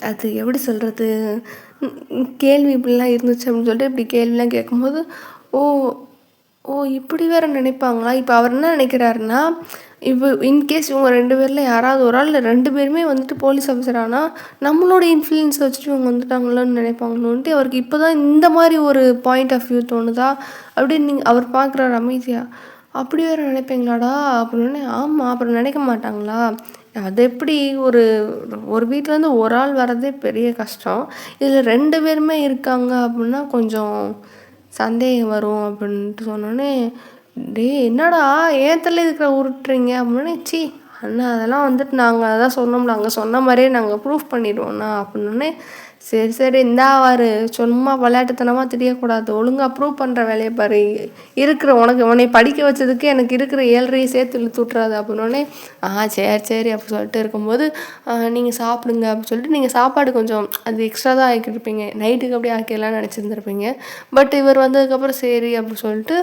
அது எப்படி சொல்கிறது கேள்வி இப்படிலாம் இருந்துச்சு அப்படின்னு சொல்லிட்டு இப்படி கேள்விலாம் கேட்கும்போது ஓ ஓ இப்படி வேறு நினைப்பாங்களா. இப்போ அவர் என்ன நினைக்கிறாருன்னா இப்போ இன்கேஸ் இவங்க 2 பேரில் யாராவது ஒரு ஆள் 2 பேருமே வந்துட்டு போலீஸ் ஆஃபீஸர் ஆனால் நம்மளோட இன்ஃப்ளூயன்ஸ் வச்சுட்டு இவங்க வந்துட்டாங்களோன்னு நினைப்பாங்களோன்ட்டு அவருக்கு இப்போ தான் இந்த மாதிரி ஒரு பாயிண்ட் ஆஃப் வியூ தோணுதா அப்படின்னு அவர் பார்க்குறாரு அமைதியாக. அப்படி வேறு நினைப்பீங்களாடா அப்படின்னு. ஆமாம் அப்புறம் நினைக்க மாட்டாங்களா. அது எப்படி ஒரு ஒரு வீட்டிலேருந்து ஒரு ஆள் வர்றதே பெரிய கஷ்டம். இதில் 2 பேருமே இருக்காங்க அப்படின்னா கொஞ்சம் சந்தேகம் வரும் அப்படின்ட்டு சொன்னோன்னே. டேய் என்னடா ஏன் தல இதுக்குள்ள உருட்டுறீங்க அப்படின்னே, ச்சீ அண்ணா அதெல்லாம் வந்துட்டு நாங்கள் அதான் சொன்னோம்ல, அங்கே சொன்ன மாதிரியே நாங்கள் ப்ரூஃப் பண்ணிடுவோண்ணா அப்படின்னோடனே, சரி சரி இந்தா வாரு சும்மா விளையாட்டுத்தனமாக தெரியக்கூடாது, ஒழுங்காக ப்ரூவ் பண்ணுற வேலையை பாரு, இருக்கிற உன்னை படிக்க வச்சதுக்கு எனக்கு இருக்கிற 7.5 சேர்த்து இழுத்து விட்றாது அப்படின்னோடனே, சரி சரி அப்படி சொல்லிட்டு இருக்கும்போது, நீங்கள் சாப்பிடுங்க அப்படின்னு சொல்லிட்டு நீங்கள் சாப்பாடு கொஞ்சம் அது எக்ஸ்ட்ரா தான் ஆக்கியிருப்பீங்க, நைட்டுக்கு அப்படியே ஆக்கிடலாம்னு நினச்சிருந்துருப்பீங்க. பட் இவர் வந்ததுக்கப்புறம் சரி அப்படின்னு சொல்லிட்டு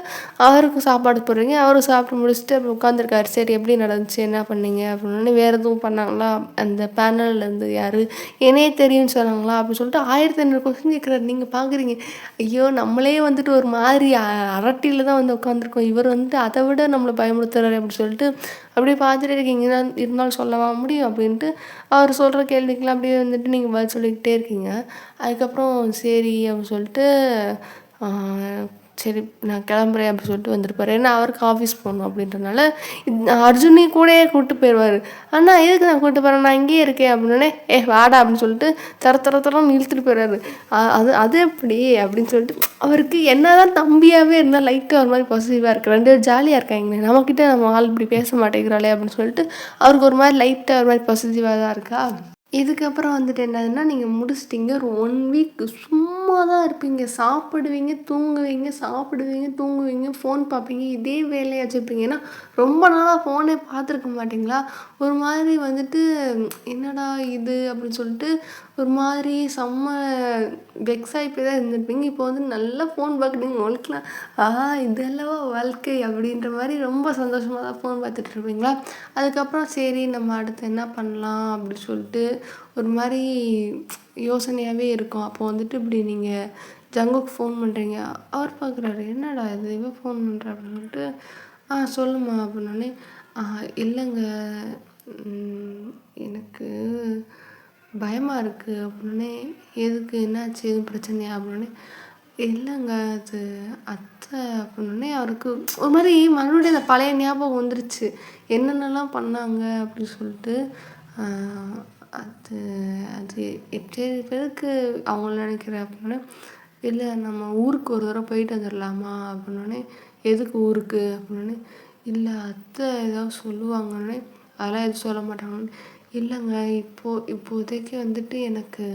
அவருக்கும் சாப்பாடு போடுறீங்க. அவரும் சாப்பிட்டு முடிச்சுட்டு அப்படி உட்காந்துருக்காரு. சரி எப்படி நடந்துச்சு, என்ன பண்ணீங்க அப்படின்னோடனே, வேறு எதுவும் பண்ணாங்களா அந்த பேனல்லேருந்து யார், என்னையே தெரியும்னு சொன்னாங்களா அப்படின்னு சொல்லிட்டு 1500 கொஸ்டின் கேட்குறாரு. நீங்கள் பார்க்குறீங்க, ஐயோ நம்மளே வந்துட்டு ஒரு மாதிரி அரட்டியில் தான் வந்து உட்காந்துருக்கோம், இவர் வந்துட்டு அதை விட நம்மளை பயமுறுத்துறாரு அப்படின்னு சொல்லிட்டு அப்படியே பார்த்துட்டு இருக்கீங்க. இருந்தாலும் சொல்லவா முடியும் அப்படின்ட்டு அவர் சொல்கிற கேள்விக்கெலாம் அப்படியே வந்துட்டு நீங்கள் பதில் சொல்லிக்கிட்டே இருக்கீங்க. அதுக்கப்புறம் சரி அப்படின்னு சொல்லிட்டு சரி நான் கிளம்புறேன் அப்படி சொல்லிட்டு வந்திருப்பாரு. ஏன்னா அவருக்கு ஆஃபீஸ் போகணும் அப்படின்றனால அர்ஜுனையும் கூடயே கூப்பிட்டு போயிடுவார். அண்ணா எதுக்கு நான் கூப்பிட்டு போகிறேன், நான் இங்கேயே இருக்கேன் அப்படின்னே, வாடா அப்படின்னு சொல்லிட்டு தரன்னு இழுத்துட்டு போயிடுறாரு. அது எப்படி அப்படின்னு சொல்லிட்டு அவருக்கு என்ன தான் தம்பியாகவே இருந்தால் லைட்டாக ஒரு மாதிரி பாசிட்டிவாக இருக்குது, 2 பேரும் ஜாலியாக இருக்காங்க, நம்மக்கிட்ட நம்ம ஆள் இப்படி பேச மாட்டேங்கிறாளே அப்படின்னு சொல்லிட்டு அவருக்கு ஒரு மாதிரி லைட்டாக ஒரு மாதிரி பாசிட்டிவாக தான் இருக்கா. இதுக்கப்புறம் வந்துட்டு என்னதுன்னா, நீங்கள் முடிச்சிட்டிங்க. ஒரு 1 வீக் சும்மா தான் இருப்பீங்க. சாப்பிடுவீங்க, தூங்குவீங்க, சாப்பிடுவீங்க, தூங்குவீங்க, ஃபோன் பார்ப்பீங்க. இதே வேலையாக வச்சுருப்பீங்க. ஏன்னா ரொம்ப நாளாக ஃபோனே பார்த்துருக்க மாட்டிங்களா? ஒரு மாதிரி வந்துட்டு என்னடா இது அப்படின்னு சொல்லிட்டு ஒரு மாதிரி செம்ம வெக்ஸ் ஆகி போய் தான் இருந்திருப்பீங்க. இப்போ வந்து நல்லா ஃபோன் பார்க்குறீங்க. உங்களுக்குலாம் இதெல்லவா வாழ்க்கை அப்படின்ற மாதிரி ரொம்ப சந்தோஷமாக தான் ஃபோன் பார்த்துட்ருப்பீங்களா? அதுக்கப்புறம் சரி நம்ம அடுத்து என்ன பண்ணலாம் அப்படின்னு சொல்லிட்டு ஒரு மாதிரி யோசனையாகவே இருக்கும். அப்போ வந்துட்டு இப்படி நீங்கள் ஜங்குக்கு ஃபோன் பண்ணுறீங்க. அவர் பார்க்குறாரு, என்னடா இது இவன் ஃபோன் பண்ணுறா அப்படின்னு சொல்லிட்டு, சொல்லுமா அப்படின்னோடனே, இல்லைங்க எனக்கு பயமாக இருக்குது அப்படின்னே, எதுக்கு என்னாச்சு எதுவும் பிரச்சனையா அப்படின்னே, இல்லைங்க அது அத்தை அப்படின்னே, அவருக்கு ஒரு மாதிரி மறுபடியும் அந்த பழைய ஞாபகம் வந்துருச்சு, என்னென்னலாம் பண்ணாங்க அப்படின்னு சொல்லிட்டு. அது அது சரி பேருக்கு அவங்கள நினைக்கிறேன் அப்படின்னே, இல்லை நம்ம ஊருக்கு ஒரு தடவை போயிட்டு வந்துடலாமா அப்படின்னோடனே, எதுக்கு ஊருக்கு அப்படின்னே, இல்லை அத்தை ஏதாவது சொல்லுவாங்கன்னே, அதெல்லாம் எதுவும் சொல்ல மாட்டாங்கன்னு, இல்லைங்க இப்போதைக்கு வந்துட்டு எனக்கு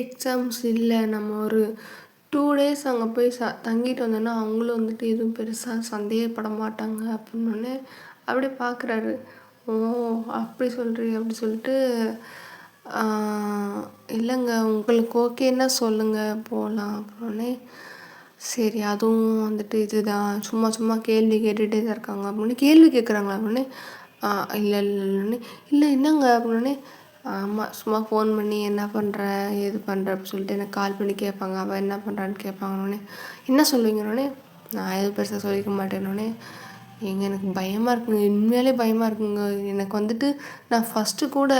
எக்ஸாம்ஸ் இல்லை, நம்ம ஒரு 2 days அங்கே போய் தங்கிட்டு வந்தோன்னா அவங்களும் வந்துட்டு எதுவும் பெருசாக சந்தேகப்பட மாட்டாங்க அப்படின்னோடனே அப்படியே பார்க்குறாரு. ஓ அப்படி சொல்கிறீ அப்படி சொல்லிட்டு, இல்லைங்க உங்களுக்கு ஓகேன்னா சொல்லுங்கள் போகலாம் அப்படின்னே, சரி அதுவும் வந்துட்டு இதுதான் சும்மா சும்மா கேள்வி கேட்டுகிட்டே தான் இருக்காங்க அப்படின்னு, கேள்வி கேட்குறாங்களா அப்படின்னு, இல்லை இல்லைன்னு, இல்லை என்னங்க அப்படின்னே, ஆமாம் சும்மா ஃபோன் பண்ணி என்ன பண்ணுற ஏது பண்ணுற அப்படின்னு சொல்லிட்டு எனக்கு கால் பண்ணி கேட்பாங்க, அவள் என்ன பண்ணுறான்னு கேட்பாங்கன்னொடனே, என்ன சொல்லுவீங்கன்னொடனே, நான் எதுவும் பெருசாக சொல்லிக்க மாட்டேன்னொடனே, எனக்கு பயமாக இருக்குங்க, உண்மையாலே பயமாக இருக்குங்க, எனக்கு வந்துட்டு நான் ஃபஸ்ட்டு கூட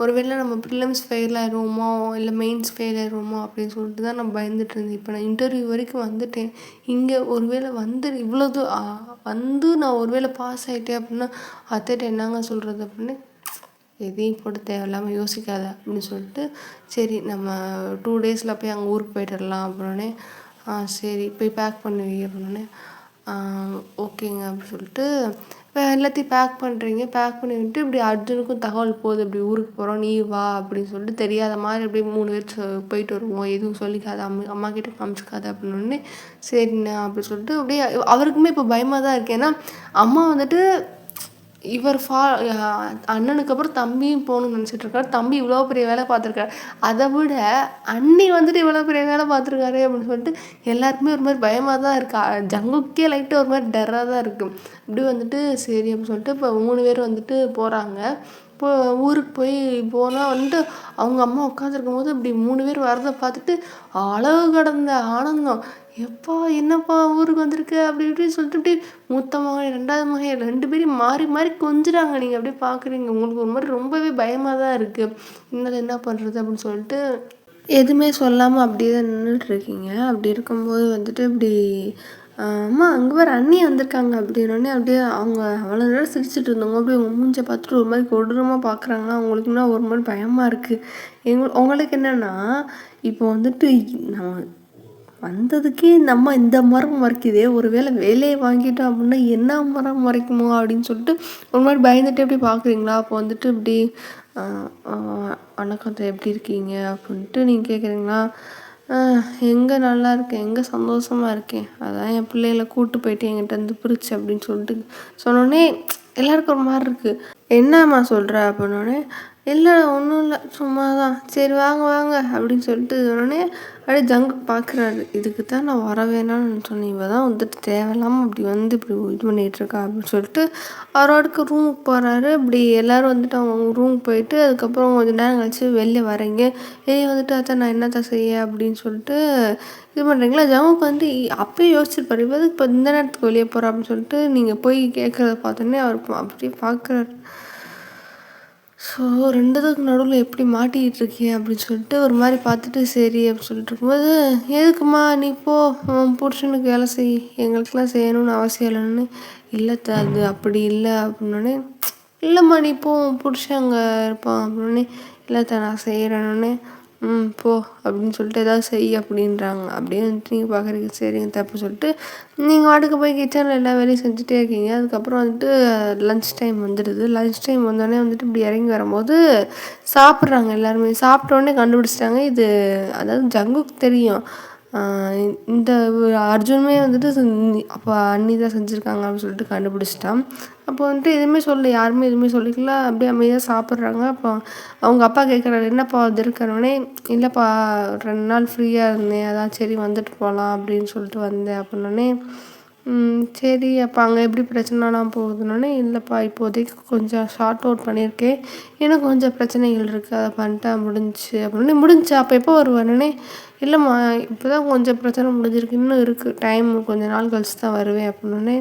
ஒருவேளை நம்ம ப்ரிலிம்ஸ் ஃபெயில் ஆயிடுவோமோ இல்லை மெயின்ஸ் ஃபெயில் ஆயிடுவோமோ அப்படின்னு சொல்லிட்டு தான் நான் பயந்துட்டு இருந்தேன். இப்போ நான் இன்டர்வியூ வரைக்கும் வந்துட்டேன். இங்கே ஒருவேளை வந்து இவ்வளோது வந்து நான் ஒருவேளை பாஸ் ஆகிட்டேன் அப்படின்னா அத்தைகிட்ட என்னங்க சொல்கிறது அப்படின்னு, எதையும் போட்டு தேவையில்லாமல் யோசிக்காத அப்படின்னு சொல்லிட்டு, சரி நம்ம 2 daysல போய் அங்கே ஊருக்கு போய்ட்டுடலாம் அப்படின்னே, சரி போய் பேக் பண்ணுவி அப்படின்னே, ஓகேங்க அப்படின்னு சொல்லிட்டு எல்லாத்தையும் பேக் பண்ணுறீங்க. பேக் பண்ணி விட்டு இப்படி அர்ஜுனுக்கும் தகவல் போகுது, இப்படி ஊருக்கு போகிறோம் நீ வா அப்படின்னு சொல்லிட்டு, தெரியாத மாதிரி அப்படியே 3 பேர் போயிட்டு வருவோம், எதுவும் சொல்லிக்காத அம்மா கிட்டே காமிச்சிக்காத அப்படின்னோடனே, சரிண்ணா அப்படி சொல்லிட்டு அப்படியே அவருக்குமே இப்போ பயமாக தான் இருக்குது. ஏன்னா அம்மா வந்துட்டு இவர் அண்ணனுக்கு அப்புறம் தம்பியும் போகணும்னு நினச்சிட்ருக்காரு. தம்பி இவ்வளோ பெரிய வேலை பார்த்துருக்காரு, அதை விட அண்ணி வந்துட்டு இவ்வளோ பெரிய வேலை பார்த்துருக்காரு அப்படின்னு சொல்லிட்டு எல்லாருக்குமே ஒரு மாதிரி பயமாக தான் இருக்கா. ஜங்குக்கே லைட்டாக ஒரு மாதிரி டர்ராக தான் இருக்குது. இப்படி வந்துட்டு சரி அப்படின்னு சொல்லிட்டு இப்போ 3 பேர் வந்துட்டு போகிறாங்க. இப்போ ஊருக்கு போனால் வந்துட்டு அவங்க அம்மா உட்காந்துருக்கும் போது இப்படி 3 பேர் வரதை பார்த்துட்டு அளவு கடந்த ஆனந்தம், எப்பா என்னப்பா ஊருக்கு வந்திருக்கு அப்படி இப்படின்னு சொல்லிட்டு இப்படி மூத்த மகன் 2வது மகன் 2 பேரையும் மாறி மாறி கொஞ்சுறாங்க. நீங்கள் அப்படியே பார்க்குறீங்க, உங்களுக்கு ஒரு மாதிரி ரொம்பவே பயமாக தான் இருக்குது, இன்னும் என்ன பண்ணுறது அப்படின்னு சொல்லிட்டு எதுவுமே சொல்லாமல் அப்படியே தான் நின்றுட்டுருக்கீங்க. அப்படி இருக்கும்போது வந்துட்டு இப்படி அம்மா அங்கே வேறு அண்ணி வந்திருக்காங்க அப்படின்னோடனே அப்படியே அவங்க அவ்வளோ நேரம் சிரிச்சுட்டு இருந்தவங்க அப்படியே உங்கள் மூஞ்சை பார்த்துட்டு ஒரு மாதிரி கொடூரமாக பார்க்குறாங்க. அவங்களுக்குன்னா ஒரு மாதிரி பயமாக இருக்குது. உங்களுக்கு என்னென்னா இப்போ வந்துட்டு நம்ம வந்ததுக்கே இந்த அம்மா இந்த மரம் மறைக்குதே, ஒரு வேலையை வாங்கிட்டோம் அப்படின்னா என்ன மரம் மறைக்குமோ அப்படின்னு சொல்லிட்டு ஒரு மாதிரி பயந்துட்டு எப்படி பார்க்குறீங்களா? அப்போ வந்துட்டு இப்படி வணக்கம் எப்படி இருக்கீங்க அப்படின்ட்டு நீங்கள் கேட்குறீங்களா? எங்கே நல்லா இருக்கேன், எங்கே சந்தோஷமாக இருக்கேன், அதான் என் பிள்ளைகளை கூப்பிட்டு போயிட்டு என்கிட்ட இருந்து பிரிச்சு அப்படின்னு சொல்லிட்டு சொன்னோடனே எல்லாருக்கும் ஒரு மாதிரி இருக்குது. என்னம்மா சொல்கிற அப்படின்னோடனே, இல்லை ஒன்றும் இல்லை சும்மா தான், சரி வாங்க வாங்க அப்படின்னு சொல்லிட்டு சொன்னோடனே அப்படியே ஜங்கு பார்க்குறாரு. இதுக்கு தான் நான் வர வேணாம்னு சொன்னேன், இவ தான் வந்துட்டு தேவையில்லாமல் அப்படி வந்து இப்படி இது பண்ணிகிட்ருக்கா அப்படின்னு சொல்லிட்டு அவரோடக்கு ரூமுக்கு போகிறாரு. இப்படி எல்லோரும் வந்துட்டு அவங்க ரூமுக்கு போயிட்டு அதுக்கப்புறம் கொஞ்சம் நேரம் கழிச்சு வெளில வரீங்க. வெளியே வந்துட்டு அதான் நான் என்னத்தான் செய்ய அப்படின்னு சொல்லிட்டு இது பண்ணுறீங்களா? ஜங்குக்கு வந்து அப்பயே யோசிச்சிருப்பாரு, இவ இப்போ இந்த நேரத்துக்கு வெளியே போகிறா அப்படின்னு சொல்லிட்டு நீங்கள் போய் கேட்குறத பார்த்தோன்னே அவர் அப்படியே பார்க்குறாரு. ஸோ 2த்துக்கு நடுவில் எப்படி மாட்டிக்கிட்டு இருக்கேன் அப்படின்னு சொல்லிட்டு ஒரு மாதிரி பார்த்துட்டு சரி அப்படின்னு சொல்லிட்டு இருக்கும்போது, எதுக்குமா நீ போ உன் புருஷனுக்கு வேலை செய், எங்களுக்கெல்லாம் செய்யணும்னு அவசியம் இல்லைன்னு. இல்லை அது அப்படி இல்லை அப்படின்னோடனே, இல்லைம்மா நீ போ உன் புருஷன் அங்கே இருப்பான் அப்படின்னே. இல்லை நான் செய்கிறேன்னொடனே, போ அப்படின்னு சொல்லிட்டு ஏதாவது செய் அப்படின்றாங்க. அப்படியே வந்துட்டு நீங்கள் பார்க்குறீங்க சரிங்க தப்பு சொல்லிட்டு நீங்கள் வாட்டுக்கு போய் கிச்சனில் எல்லா வேலையும் செஞ்சுட்டே இருக்கீங்க. அதுக்கப்புறம் வந்துட்டு லன்ச் டைம் வந்துடுது. லன்ச் டைம் வந்தோடனே வந்துட்டு இப்படி இறங்கி வரும்போது சாப்பிட்றாங்க எல்லாருமே. சாப்பிட்டோடனே கண்டுபிடிச்சிட்டாங்க இது, அதாவது ஜங்குக்கு தெரியும் இந்த அர்ஜுனுமே வந்துட்டு அப்போ அண்ணி தான் செஞ்சுருக்காங்க அப்படின்னு சொல்லிட்டு கண்டுபிடிச்சிட்டான். அப்போ வந்துட்டு எதுவுமே சொல்லல, யாருமே எதுவுமே சொல்லிக்கல, அப்படியே அமைதியாக சாப்பிட்றாங்க. அப்போ அவங்க அப்பா கேட்குறாரு, என்னப்பா அது இருக்கிறவனே, இல்லைப்பா 2 நாள் ஃப்ரீயாக இருந்தேன், அதான் சரி வந்துட்டு போகலாம் அப்படின்னு சொல்லிட்டு வந்தேன் அப்படின்னோடனே, சரி அப்போ அங்கே எப்படி பிரச்சனைலாம் போகுதுன்னொடனே, இல்லைப்பா இப்போதைக்கு கொஞ்சம் ஷார்ட் அவுட் பண்ணியிருக்கேன், இன்னும் கொஞ்சம் பிரச்சனைகள் இருக்குது, அதை பண்ணிட்டா முடிஞ்சிச்சு அப்படின்னே. முடிஞ்சா அப்போ எப்போ வருவேன்னே, இல்லைம்மா இப்போ தான் கொஞ்சம் பிரச்சனை முடிஞ்சிருக்கு, இன்னும் இருக்குது டைம், கொஞ்சம் நாள் கழிச்சு தான் வருவேன் அப்படின்னோடனே,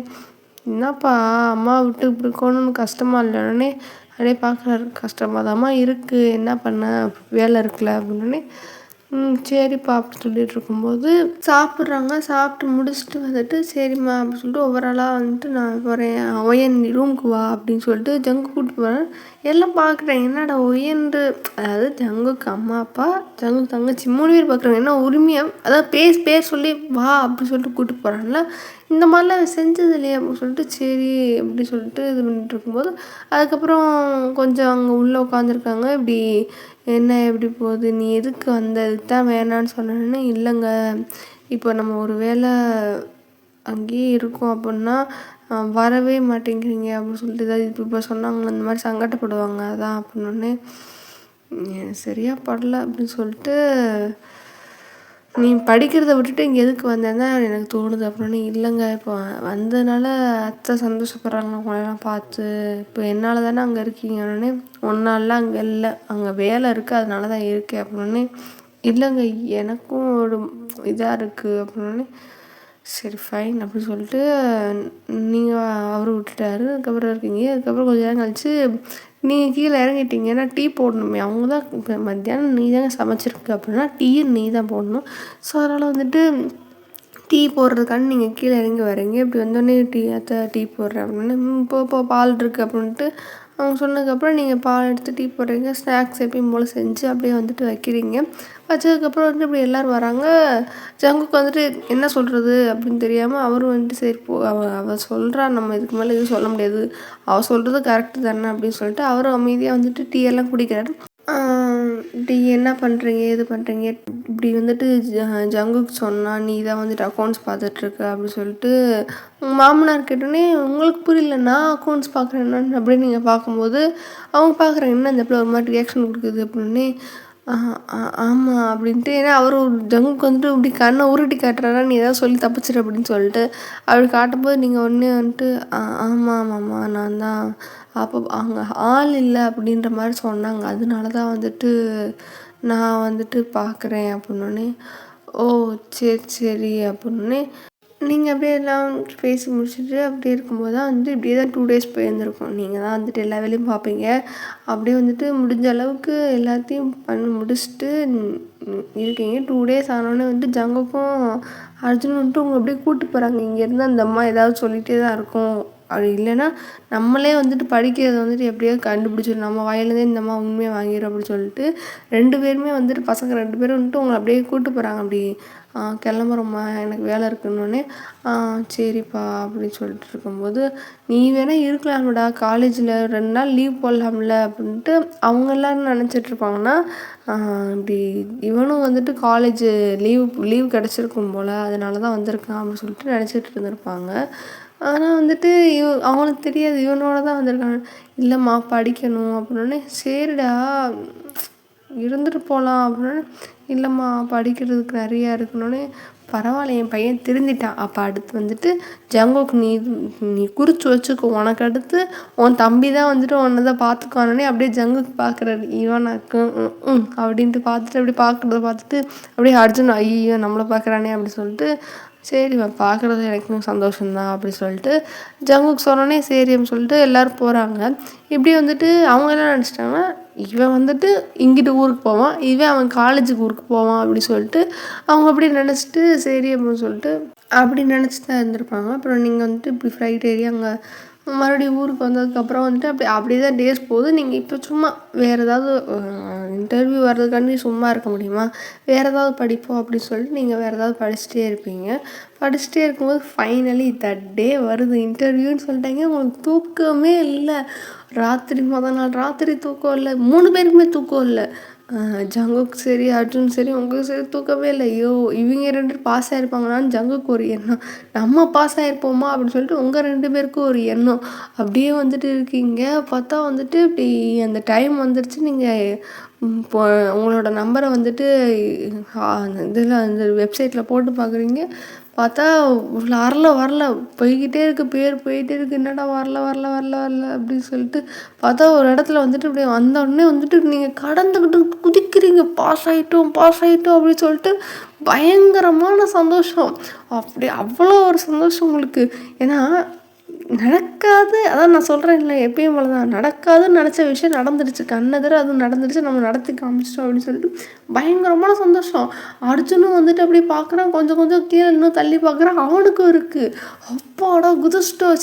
என்னப்பா அம்மா விட்டு இப்படி இருக்கணும்னு கஷ்டமாக இல்லைன்னொடனே அப்படியே பார்க்குறாரு. கஷ்டமாக தாம்மா இருக்குது, என்ன பண்ண வேலை இருக்குல்ல அப்படின்னோடனே, சரிப்பா அப்படின்னு சொல்லிட்டு இருக்கும்போது சாப்பிட்றாங்க. சாப்பிட்டு முடிச்சுட்டு வந்துட்டு சரிம்மா அப்படின்னு சொல்லிட்டு ஒவ்வொரு ஆளாக வந்துட்டு நான் போகிறேன், ஒயன் நீ ரூமுக்கு வா அப்படின்னு சொல்லிட்டு ஜங்கு கூப்பிட்டு போகிறேன். எல்லாம் பார்க்குறேன், என்னடா ஒயன்று, அதாவது ஜங்குக்கு அம்மா அப்பா, ஜங்குக்கு தங்கச்சி 3 பேர் பார்க்குறாங்க. என்ன உரிமையாக, அதாவது பேர் சொல்லி வா அப்படின்னு சொல்லிட்டு கூப்பிட்டு போகிறாங்களா, இந்த மாதிரிலாம் செஞ்சது இல்லையா அப்படின்னு சொல்லிட்டு சரி அப்படி சொல்லிட்டு இது பண்ணிட்டு இருக்கும்போது அதுக்கப்புறம் கொஞ்சம் அங்கே உள்ளே உட்காந்துருக்காங்க. இப்படி என்ன எப்படி போகுது, நீ எதுக்கு வந்த, இதுக்கு தான் வேணான்னு சொன்னேன்னு. இல்லைங்க இப்போ நம்ம ஒரு வேளை அங்கேயே இருக்கோம் அப்படின்னா வரவே மாட்டேங்கிறீங்க அப்படின்னு சொல்லிட்டு ஏதாவது இப்போ சொன்னாங்களே இந்த மாதிரி சங்கடப்படுவாங்க அதான் அப்படின்னோடனே, சரியாக படல அப்படின்னு சொல்லிட்டு, நீ படிக்கிறத விட்டுட்டு இங்கே எதுக்கு வந்தேன்னா எனக்கு தோணுது அப்படின்னு. இல்லைங்க இப்போ வந்ததுனால அத்தை சந்தோஷப்படுறாங்க உங்களெல்லாம் பார்த்து, இப்போ என்னால் தானே அங்கே இருக்கீங்கன்னொடனே, ஒன்னாலாம் அங்கே இல்லை, அங்கே வேலை இருக்குது அதனால தான் இருக்கேன் அப்படின்னே. இல்லைங்க எனக்கும் ஒரு இதாக இருக்குது அப்படின்னே. சரி ஃபைன் அப்படின்னு சொல்லிட்டு நீங்கள் அவரு விட்டுட்டாரு. அதுக்கப்புறம் இருக்கீங்க. அதுக்கப்புறம் கொஞ்சம் நேரம் கழிச்சு நீங்கள் கீழே இறங்கிட்டீங்க, ஏன்னா டீ போடணுமே, அவங்க தான் இப்போ மத்தியானம் நீ தானே சமைச்சிருக்க அப்படின்னா டீயும் நீ தான் போடணும். ஸோ அதனால் வந்துட்டு டீ போடுறதுக்கான நீங்கள் கீழே இறங்கி வரீங்க. இப்படி வந்தோடனே டீ போடுறேன் அப்படின்னு. இப்போ பால் இருக்குது அப்படின்ட்டு அவங்க சொன்னதுக்கப்புறம் நீங்கள் பால் எடுத்து டீ போடுறீங்க. ஸ்நாக்ஸ் எப்பயும் போல் செஞ்சு அப்படியே வந்துட்டு வைக்கிறீங்க. வச்சதுக்கப்புறம் வந்துட்டு இப்படி எல்லோரும் வராங்க. ஜங்குக்கு வந்துட்டு என்ன சொல்கிறது அப்படின்னு தெரியாமல் அவரும் வந்துட்டு சரி போ, அவள் சொல்கிறா, நம்ம இதுக்கு மேலே எதுவும் சொல்ல முடியாது, அவள் சொல்கிறது கரெக்டு தானே அப்படின்னு சொல்லிட்டு அவரும் அமைதியாக வந்துட்டு டீ எல்லாம் குடிக்கிறாரு. இப்படி என்ன பண்ணுறீங்க ஏது பண்ணுறீங்க இப்படி வந்துட்டு ஜங்குக்கு சொன்னால் நீ தான் வந்துட்டு அக்கௌண்ட்ஸ் பார்த்துட்ருக்க அப்படின்னு சொல்லிட்டு உங்கள் மாமனார் கேட்டோடனே, உங்களுக்கு புரியல நான் அக்கௌண்ட்ஸ் பார்க்குறேன்னு அப்படின்னு நீங்கள் பார்க்கும்போது அவங்க பார்க்குறாங்க என்ன இந்த பிள்ளை ஒரு மாதிரி ரியாக்ஷன் கொடுக்குது அப்படின்னே. ஆமாம் அப்படின்ட்டு, ஏன்னா அவர் ஜங்குக்கு வந்துட்டு இப்படி கண்ணை உருட்டி காட்டுறாரா நீ ஏதாவது சொல்லி தப்பிச்சிரு அப்படின்னு சொல்லிட்டு அப்படி காட்டும்போது நீங்கள் உடனே வந்துட்டு ஆமாம் ஆமாம்மா நான் தான் அப்போ அங்கே ஆள் இல்லை அப்படின்ற மாதிரி சொன்னாங்க, அதனால தான் வந்துட்டு நான் வந்துட்டு பார்க்குறேன் அப்படின்னோடனே. ஓ சரி சரி அப்படின்னே. நீங்கள் அப்படியே எல்லாம் பேசி முடிச்சுட்டு அப்படியே இருக்கும்போது தான் வந்துட்டு இப்படியே தான் 2 டேஸ் போயிருந்துருக்கோம். நீங்கள் தான் வந்துட்டு எல்லா வேலையும் பார்ப்பீங்க. அப்படியே வந்துட்டு முடிஞ்ச அளவுக்கு எல்லாத்தையும் பண்ணி முடிச்சுட்டு இருக்கீங்க. 2 டேஸ் ஆனோடனே வந்துட்டு ஜங்குக்கும் அர்ஜுன் வந்துட்டு உங்களை அப்படியே கூப்பிட்டு போகிறாங்க. இங்கேருந்து அந்த அம்மா ஏதாவது சொல்லிகிட்டே தான் இருக்கும், அப்படி இல்லைன்னா நம்மளே வந்துட்டு படிக்கிறத வந்துட்டு எப்படியாவது கண்டுபிடிச்சிடும், நம்ம வாயிலேருந்தே இந்த அம்மா உண்மையை வாங்கிடும் அப்படின்னு சொல்லிட்டு 2 பேருமே வந்துட்டு பசங்க 2 பேரும் வந்துட்டு உங்களை அப்படியே கூப்பிட்டு போகிறாங்க. அப்படி கிளம்புறோம்மா எனக்கு வேலை இருக்குன்னொடனே சரிப்பா அப்படின்னு சொல்லிட்டு இருக்கும்போது, நீ வேணா இருக்கலாம்டா காலேஜில் 2 நாள் லீவ் போடலாம்ல அப்படின்ட்டு அவங்க எல்லோரும் நினச்சிட்ருப்பாங்கன்னா, இப்படி இவனும் வந்துட்டு காலேஜ் லீவ் கிடச்சிருக்கும் போல் அதனால தான் வந்திருக்கான் அப்படின்னு சொல்லிட்டு நினச்சிட்டு இருந்திருப்பாங்க. ஆனால் வந்துட்டு அவங்களுக்கு தெரியாது இவனோட தான் வந்திருக்காங்க. இல்லைம்மா படிக்கணும் அப்படின்னோடனே சரிடா இருந்துட்டு போகலாம் அப்படின்னோடனே, இல்லைம்மா படிக்கிறதுக்கு நிறையா இருக்குன்னொடனே, பரவாயில்ல என் பையன் திருந்திட்டான். அப்போ அடுத்து வந்துட்டு ஜங்குக் நீ குறித்து வச்சுக்கோ, உனக்கு அடுத்து உன் தம்பி தான் வந்துட்டு உன்னை தான் பார்த்துக்குவானே அப்படியே ஜங்குக் பார்க்குறாரு. இவனுக்கு அப்படின்ட்டு பார்த்துட்டு அப்படியே பார்க்குறத பார்த்துட்டு அப்படியே அர்ஜுன் ஐயோ நம்மளை பார்க்குறானே அப்படி சொல்லிட்டு, சரி பார்க்குறது எனக்கும் சந்தோஷம்தான் அப்படி சொல்லிட்டு ஜங்குக் சொன்னோன்னே சரி அப்படின்னு சொல்லிட்டு எல்லோரும் போகிறாங்க. இப்படி வந்துட்டு அவங்க என்ன நினச்சிட்டாங்கன்னா, இவன் வந்துட்டு இங்கிட்டு ஊருக்கு போவான், இவன் அவன் காலேஜுக்கு ஊருக்கு போவான் அப்படி சொல்லிட்டு அவங்க அப்படி நினச்சிட்டு சரி அப்படின்னு சொல்லிட்டு அப்படி நினச்சி தான் இருந்திருப்பாங்க. அப்புறம் நீங்கள் வந்துட்டு இப்படி ஃப்ளைட் ஏறி அங்கே மறுபடியும் ஊருக்கு வந்ததுக்கப்புறம் வந்துட்டு அப்படியே தான் டேஸ் போகுது. நீங்கள் இப்போ சும்மா வேறு ஏதாவது இன்டர்வியூ வர்றதுக்காண்டி சும்மா இருக்க முடியுமா, வேறு ஏதாவது படிப்போம் அப்படின்னு சொல்லிட்டு நீங்கள் வேறு ஏதாவது படிச்சுட்டே இருப்பீங்க. படிச்சுட்டே இருக்கும்போது ஃபைனலி தட் டே வருது, இன்டர்வியூன்னு சொல்லிட்டாங்க. உங்களுக்கு தூக்கமே இல்லை, மொதல் நாள் ராத்திரி தூக்கம் இல்லை, 3 பேருக்குமே தூக்கம் இல்லை. ஜங்குக்கு சரி அர்ஜுன் சரி உங்களுக்கு சரி தூக்கமே இல்லை. ஐயோ இவங்க 2 பேர் பாஸ் ஆகிருப்பாங்களான்னு ஜங்குக்கு ஒரு எண்ணம், நம்ம பாஸ் ஆகிருப்போமா அப்படின்னு சொல்லிட்டு உங்கள் 2 பேருக்கும் ஒரு எண்ணம். அப்படியே வந்துட்டு இருக்கீங்க. பார்த்தா வந்துட்டு இப்படி அந்த டைம் வந்துடுச்சு. நீங்கள் இப்போ உங்களோட நம்பரை வந்துட்டு இதில் அந்த வெப்சைட்டில் போட்டு பார்க்குறீங்க. பார்த்தா வரல போய்கிட்டே இருக்குது, பேர் போயிட்டே இருக்குது. என்னடா வரல அப்படின்னு சொல்லிட்டு பார்த்தா ஒரு இடத்துல வந்துட்டு இப்படி வந்தோடனே வந்துட்டு நீங்கள் கடந்துக்கிட்டு குதிக்கிறீங்க. பாஸ் ஆகிட்டோம் அப்படின்னு சொல்லிட்டு பயங்கரமான சந்தோஷம். அப்படி அவ்வளோ ஒரு சந்தோஷம் உங்களுக்கு. ஏன்னா நடக்காது, அதான் நான் சொல்கிறேன் இல்லை எப்பயும் போல தான், நடக்காதுன்னு நினச்ச விஷயம் நடந்துடுச்சு, கண்ணெதிர அதுவும் நடந்துடுச்சு, நம்ம நடத்தி காமிச்சிட்டோம் அப்படின்னு சொல்லிட்டு பயங்கரமான சந்தோஷம். அர்ஜுனும் வந்துட்டு அப்படி பார்க்குறான், கொஞ்சம் கீழே இன்னும் தள்ளி பார்க்குறான், அவனுக்கும் இருக்குது. அப்பாடா குதிச்சிட்டோம்,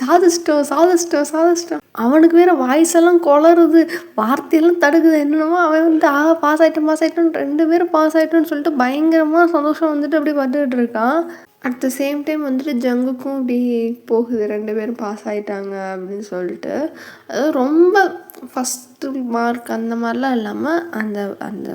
சாதிச்சிட்டோம். அவனுக்கு வேறு வாய்ஸ் எல்லாம் குளருது, வார்த்தையெல்லாம் தடுக்குது, என்னென்னமோ. அவன் வந்துட்டு பாஸ் ஆகிட்டோம் 2 பேரும் பாஸ் ஆகிட்டோன்னு சொல்லிட்டு பயங்கரமாக சந்தோஷம் வந்துட்டு அப்படியே பட்டுக்கிட்டு இருக்கான். அட் த சேம் டைம் வந்துட்டு ஜங்குக்கும் இப்படி போகுது, 2 பேரும் பாஸ் ஆகிட்டாங்க அப்படின்னு சொல்லிட்டு. அதாவது ரொம்ப ஃபஸ்ட்டு மார்க் அந்த மாதிரிலாம் இல்லாமல் அந்த அந்த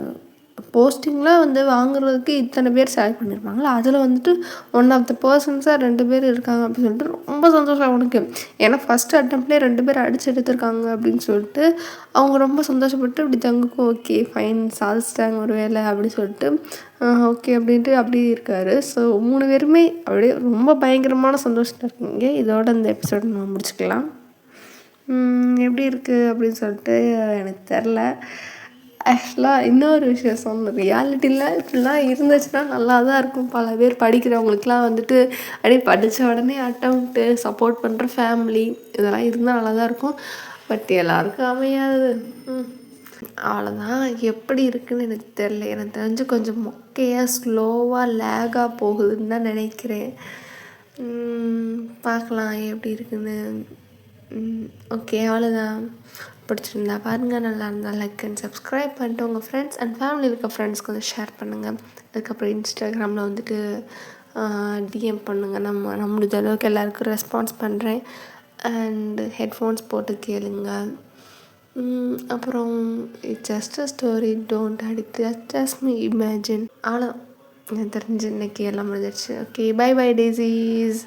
போஸ்டிங்லாம் வந்து வாங்குறதுக்கு இத்தனை பேர் செலக்ட் பண்ணியிருப்பாங்களா, அதில் வந்துட்டு ஒன் ஆஃப் த பர்சன்ஸாக 2 பேர் இருக்காங்க அப்படின்னு சொல்லிட்டு ரொம்ப சந்தோஷம் அவனுக்கு. ஏன்னா ஃபஸ்ட்டு அட்டம்ப்ட்லேயே 2 பேர் அடிச்சு எடுத்திருக்காங்க அப்படின்னு சொல்லிட்டு அவங்க ரொம்ப சந்தோஷப்பட்டு இப்படி ஜங்குக்கும் ஓகே ஃபைன் சாதிச்சிட்டாங்க ஒரு வேலை அப்படின்னு சொல்லிட்டு ஓகே அப்படின்ட்டு அப்படியே இருக்கார். ஸோ 3 பேருமே அப்படியே ரொம்ப பயங்கரமான சந்தோஷத்தில் இருக்கீங்க. இதோட இந்த எபிசோட் நம்ம முடிச்சுக்கலாம். எப்படி இருக்குது அப்படின்னு சொல்லிட்டு எனக்கு தெரில. ஆக்சுவலாக இன்னொரு விஷயம் சொன்னேன், ரியாலிட்டியில் இப்படிலாம் இருந்துச்சுன்னா நல்லா தான் இருக்கும். பல பேர் படிக்கிறவங்களுக்குலாம் வந்துட்டு அப்படியே படித்த உடனே அட்டம்ப்ட்டு சப்போர்ட் பண்ணுற ஃபேமிலி இதெல்லாம் இருந்தால் நல்லா தான் இருக்கும். பட் எல்லாருக்கும் அமையாது. அவ்வளோதான். எப்படி இருக்குதுன்னு எனக்கு தெரில. எனக்கு தெரிஞ்சு கொஞ்சம் மொக்கையாக ஸ்லோவாக லேகாக போகுதுன்னு தான் நினைக்கிறேன். பார்க்கலாம் எப்படி இருக்குன்னு. ஓகே அவ்வளோதான். பிடிச்சிருந்தா பாருங்கள், நல்லா இருந்தால் லைக் அண்ட் சப்ஸ்கிரைப் பண்ணிட்டு உங்கள் ஃப்ரெண்ட்ஸ் அண்ட் ஃபேமிலி இருக்க ஃப்ரெண்ட்ஸ்க்கு வந்து ஷேர் பண்ணுங்கள். அதுக்கப்புறம் இன்ஸ்டாகிராமில் வந்துட்டு டிஎம் பண்ணுங்கள். நான் முடிஞ்ச அளவுக்கு எல்லாருக்கும் ரெஸ்பான்ஸ் பண்ணுறேன். அண்டு ஹெட்ஃபோன்ஸ் போட்டு கேளுங்க. அப்புறம் just a story don't addict just me imagine. ஆனால் எனக்கு தெரிஞ்சு இன்றைக்கி எல்லாம் முடிஞ்சிருச்சு. Okay bye டேஸீஸ்.